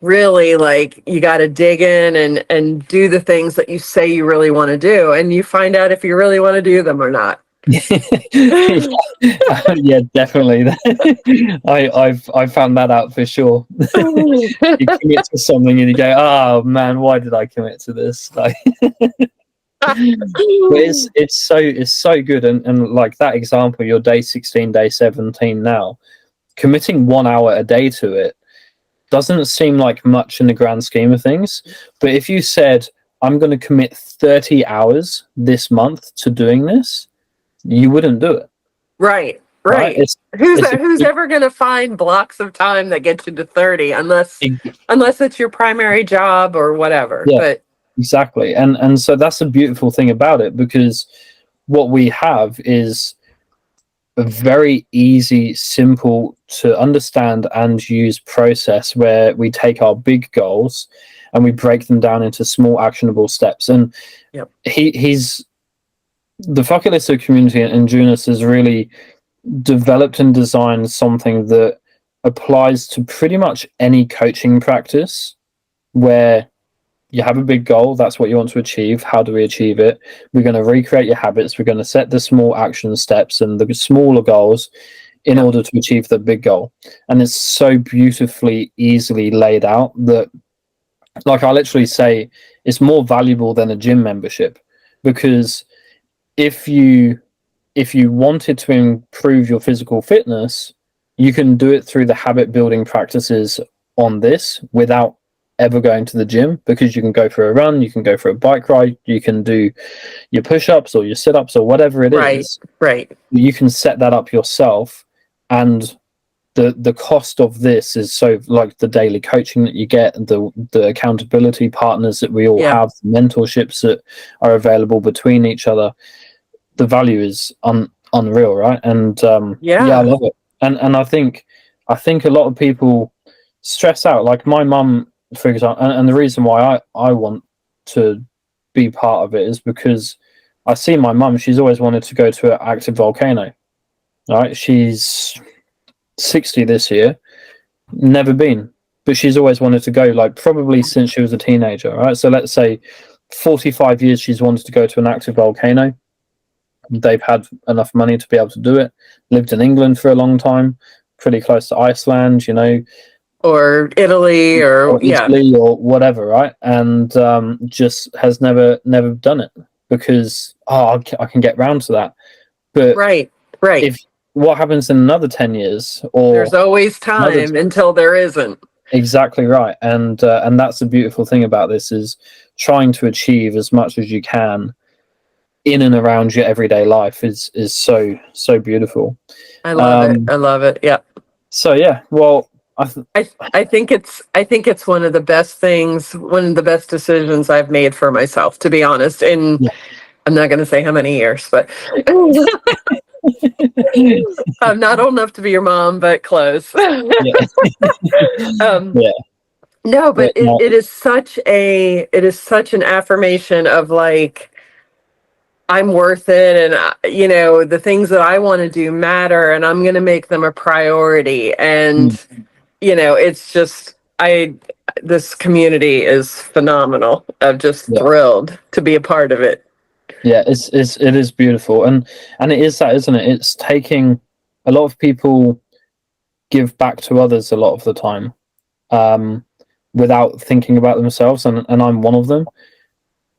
really, like, you got to dig in and do the things that you say you really want to do, and you find out if you really want to do them or not. Yeah, definitely. I've found that out for sure. You commit to something and you go, oh man, why did I commit to this? Like, but it's so good, and like that example, your day 16, day 17 now, committing 1 hour a day to it doesn't seem like much in the grand scheme of things. But if you said, I'm going to commit 30 hours this month to doing this, you wouldn't do it. Right. Who's ever going to find blocks of time that get you to 30 unless it's your primary job or whatever. Yeah, but exactly. And so that's a beautiful thing about it, because what we have is a very easy, simple to understand and use process where we take our big goals and we break them down into small actionable steps. And yep. he's the Fuck It Lister community, and Junus has really developed and designed something that applies to pretty much any coaching practice where you have a big goal, that's what you want to achieve. How do we achieve it? We're going to recreate your habits. We're going to set the small action steps and the smaller goals in order to achieve the big goal. And it's so beautifully, easily laid out that, like, I literally say it's more valuable than a gym membership, because if you wanted to improve your physical fitness, you can do it through the habit building practices on this without ever going to the gym, because you can go for a run, you can go for a bike ride, you can do your push-ups or your sit-ups or whatever it is. Right. You can set that up yourself, and the cost of this is so, like, the daily coaching that you get, the accountability partners that we all have, the mentorships that are available between each other, the value is unreal, right? And I love it. And I think a lot of people stress out. Like my mum, for example, and the reason why I want to be part of it is because I see my mum. She's always wanted to go to an active volcano. Right? She's 60 this year, never been, but she's always wanted to go. Like probably since she was a teenager. Right? So let's say 45 years she's wanted to go to an active volcano. They've had enough money to be able to do it. Lived in England for a long time, pretty close to Iceland, or Italy or Italy or whatever, right? And just has never done it because I can get round to that. But right. If what happens in another 10 years, or there's always time until there isn't. Exactly right, and that's the beautiful thing about this, is trying to achieve as much as you can in and around your everyday life is so beautiful. I love it. Yeah. So yeah, well, I think it's one of the best things, one of the best decisions I've made for myself, to be honest. And I'm not going to say how many years, but I'm not old enough to be your mom, but close. No, but it is such an affirmation of, like, I'm worth it, and the things that I want to do matter, and I'm going to make them a priority. And it's just, this community is phenomenal. I'm just thrilled to be a part of it. Yeah, it is beautiful, and it is that, isn't it? It's taking, a lot of people give back to others a lot of the time, without thinking about themselves, and I'm one of them.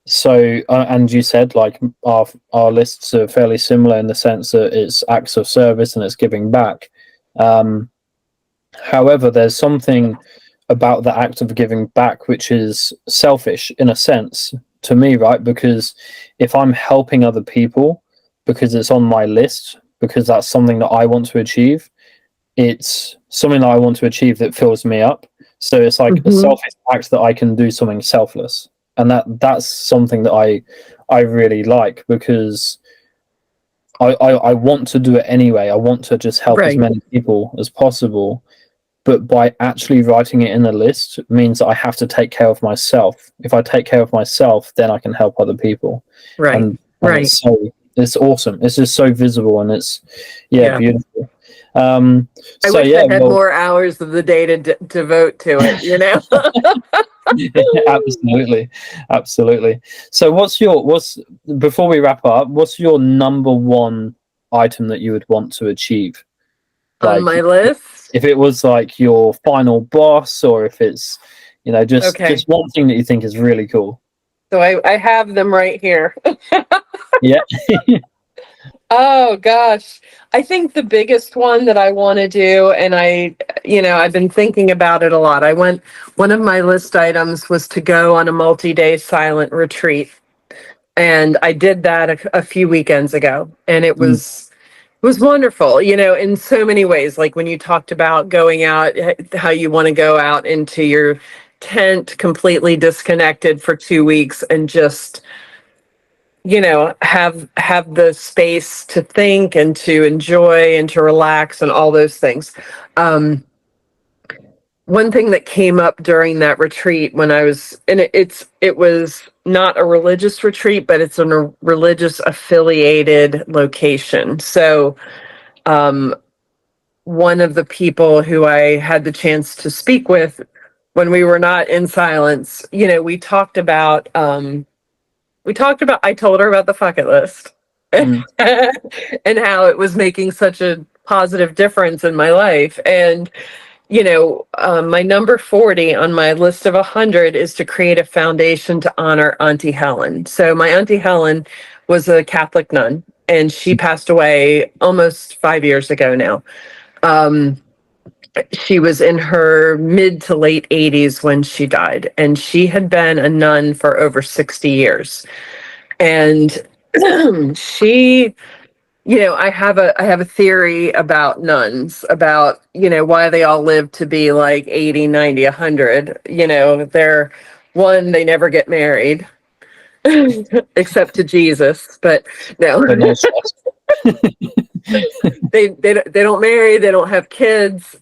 So, and you said, like, our lists are fairly similar in the sense that it's acts of service and it's giving back. However, there's something about the act of giving back which is selfish in a sense to me, right? Because if I'm helping other people because it's on my list, because that's something that I want to achieve. It's something that I want to achieve that fills me up. So it's like a selfish act that I can do something selfless, and that's something that I really like, because I want to do it anyway. I want to just help as Right. many people as possible. But by actually writing it in a list means that I have to take care of myself. If I take care of myself, then I can help other people. Right. And Right. it's awesome. It's just so visible, and it's Yeah. beautiful. I So wish yeah, I had well, more hours of the day to devote to it, you know? absolutely, absolutely. So what's before we wrap up, what's your number one item that you would want to achieve? On Like, my list. if it was like your final boss, or if it's, Okay. just one thing that you think is really cool. So I have them right here. Yeah. Oh gosh. I think the biggest one that I want to do, and I've been thinking about it a lot. One of my list items was to go on a multi-day silent retreat. And I did that a few weekends ago, and Mm, it was wonderful, in so many ways. Like when you talked about going out, how you want to go out into your tent completely disconnected for 2 weeks and just, have the space to think and to enjoy and to relax and all those things. One thing that came up during that retreat when I was, and it was not a religious retreat, but it's in a religious affiliated location. So, one of the people who I had the chance to speak with when we were not in silence, I told her about the bucket list mm, and how it was making such a positive difference in my life. And, my number 40 on my list of 100 is to create a foundation to honor Auntie Helen. So my Auntie Helen was a Catholic nun, and she passed away almost 5 years ago now. She was in her mid to late 80s when she died, and she had been a nun for over 60 years. And she, I have a theory about nuns, about, why they all live to be like 80, 90, 100. They never get married except to Jesus, but no. but no stress. They don't marry, they don't have kids.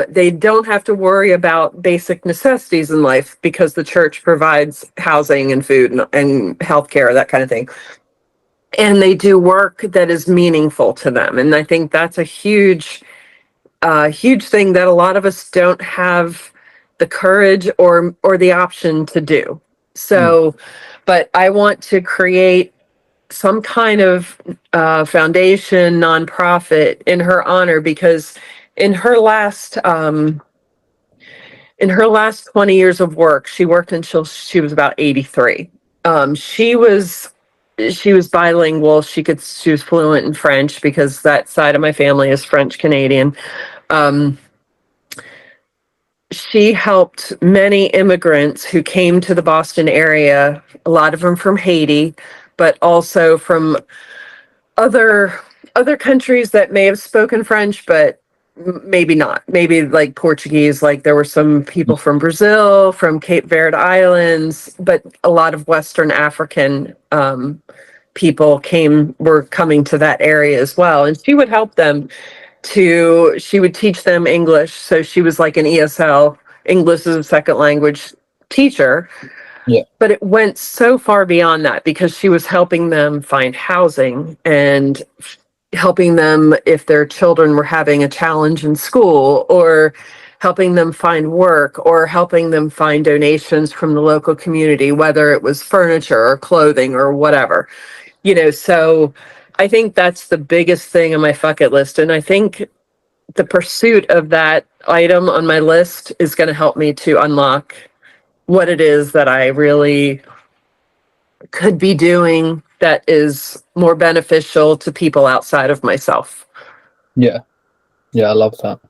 They don't have to worry about basic necessities in life because the church provides housing and food and healthcare, that kind of thing. And they do work that is meaningful to them. And I think that's a huge thing that a lot of us don't have the courage or the option to do. Mm, So, but I want to create some kind of foundation, nonprofit in her honor, because in her last in her last 20 years of work, she worked until she was about 83. She was bilingual. She was fluent in French because that side of my family is French Canadian. Um, she helped many immigrants who came to the Boston area, a lot of them from Haiti, but also from other other countries that may have spoken French, but maybe not. Maybe like Portuguese. Like there were some people from Brazil, from Cape Verde Islands, but a lot of Western African people were coming to that area as well. And she would help them she would teach them English. So she was like an ESL, English as a second language teacher, yeah. but it went so far beyond that because she was helping them find housing and helping them if their children were having a challenge in school, or helping them find work, or helping them find donations from the local community, whether it was furniture or clothing or whatever. So I think that's the biggest thing on my bucket list. And I think the pursuit of that item on my list is going to help me to unlock what it is that I really could be doing that is more beneficial to people outside of myself. Yeah. Yeah, I love that.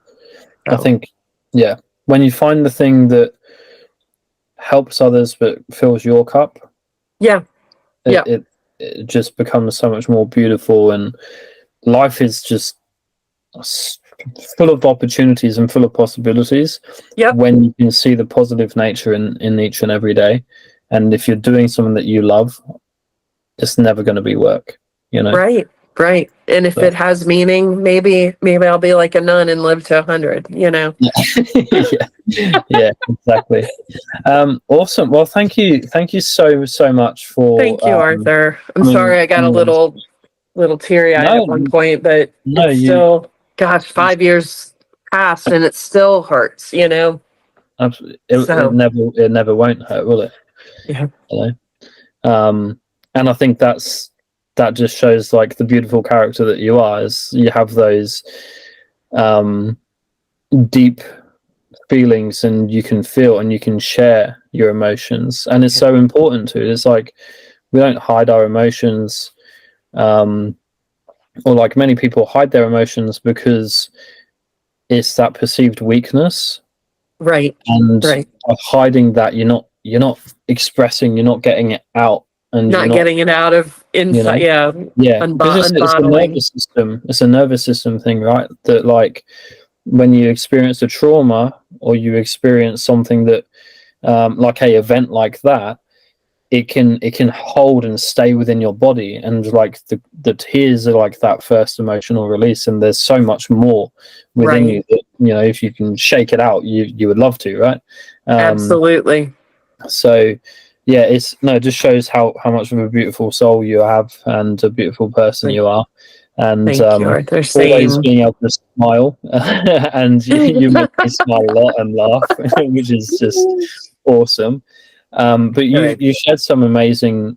I So, think, yeah, when you find the thing that helps others but fills your cup, yeah, it, yeah, it, it just becomes so much more beautiful, and life is just full of opportunities and full of possibilities. Yep. When you can see the positive nature in each and every day, and if you're doing something that you love, it's never going to be work, you know. Right. And if it has meaning, maybe I'll be like a nun and live to 100, you know. yeah, exactly. Awesome. Well, thank you so much for thank you, Arthur. I'm sorry I got a little teary-eyed at one point, but it's still, gosh, 5 years passed and it still hurts, you know. Absolutely. It never won't hurt, will it? Yeah. You know? And I think that just shows like the beautiful character that you are, is you have those deep feelings, and you can feel and you can share your emotions, and it's so important to. It's like we don't hide our emotions, or like many people hide their emotions because it's that perceived weakness, right? And by hiding that, you're not expressing, you're not getting it out, and not getting it out of inside. Because it's a nervous system. It's a nervous system thing, right? That like when you experience a trauma or you experience something that like a event like that, it can hold and stay within your body, and like the tears are like that first emotional release, and there's so much more within you that, you know, if you can shake it out, you would love to, right? Absolutely. So yeah, it just shows how much of a beautiful soul you have and a beautiful person you are. And thank you, Arthur. Always being able to smile and you make me smile a lot and laugh, which is just awesome. But you shared some amazing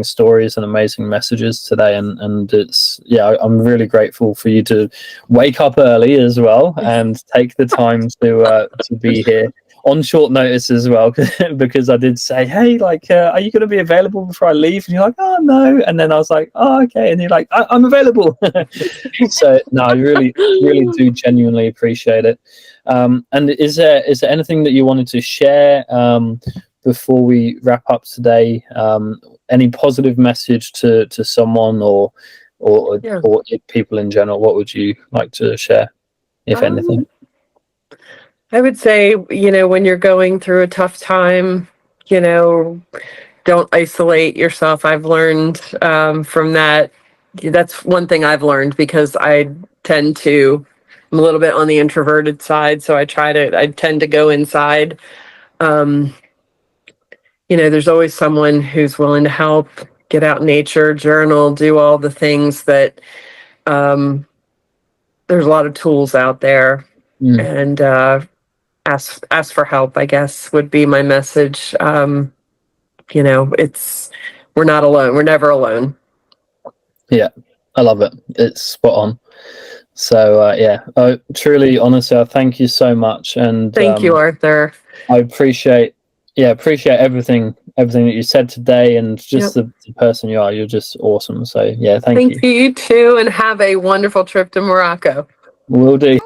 stories and amazing messages today, and it's I'm really grateful for you to wake up early as well and take the time to be here on short notice as well, because I did say, hey, like, are you going to be available before I leave? And you're like, oh no. And then I was like, oh okay. And you're like, I'm available. So no, I really do genuinely appreciate it. And is there anything that you wanted to share before we wrap up today? Any positive message to someone or people in general? What would you like to share, if anything? I would say, when you're going through a tough time, don't isolate yourself. I've learned from that. That's one thing I've learned, because I'm a little bit on the introverted side, so I tend to go inside. There's always someone who's willing to help, get out in nature, journal, do all the things that, there's a lot of tools out there, and ask for help, I guess, would be my message. We're not alone. We're never alone. Yeah, I love it. It's spot on. So truly, honestly, I thank you so much, and thank you, Arthur. I appreciate everything that you said today, and just the person you are. You're just awesome. So thank you. Thank you too, and have a wonderful trip to Morocco. Will do.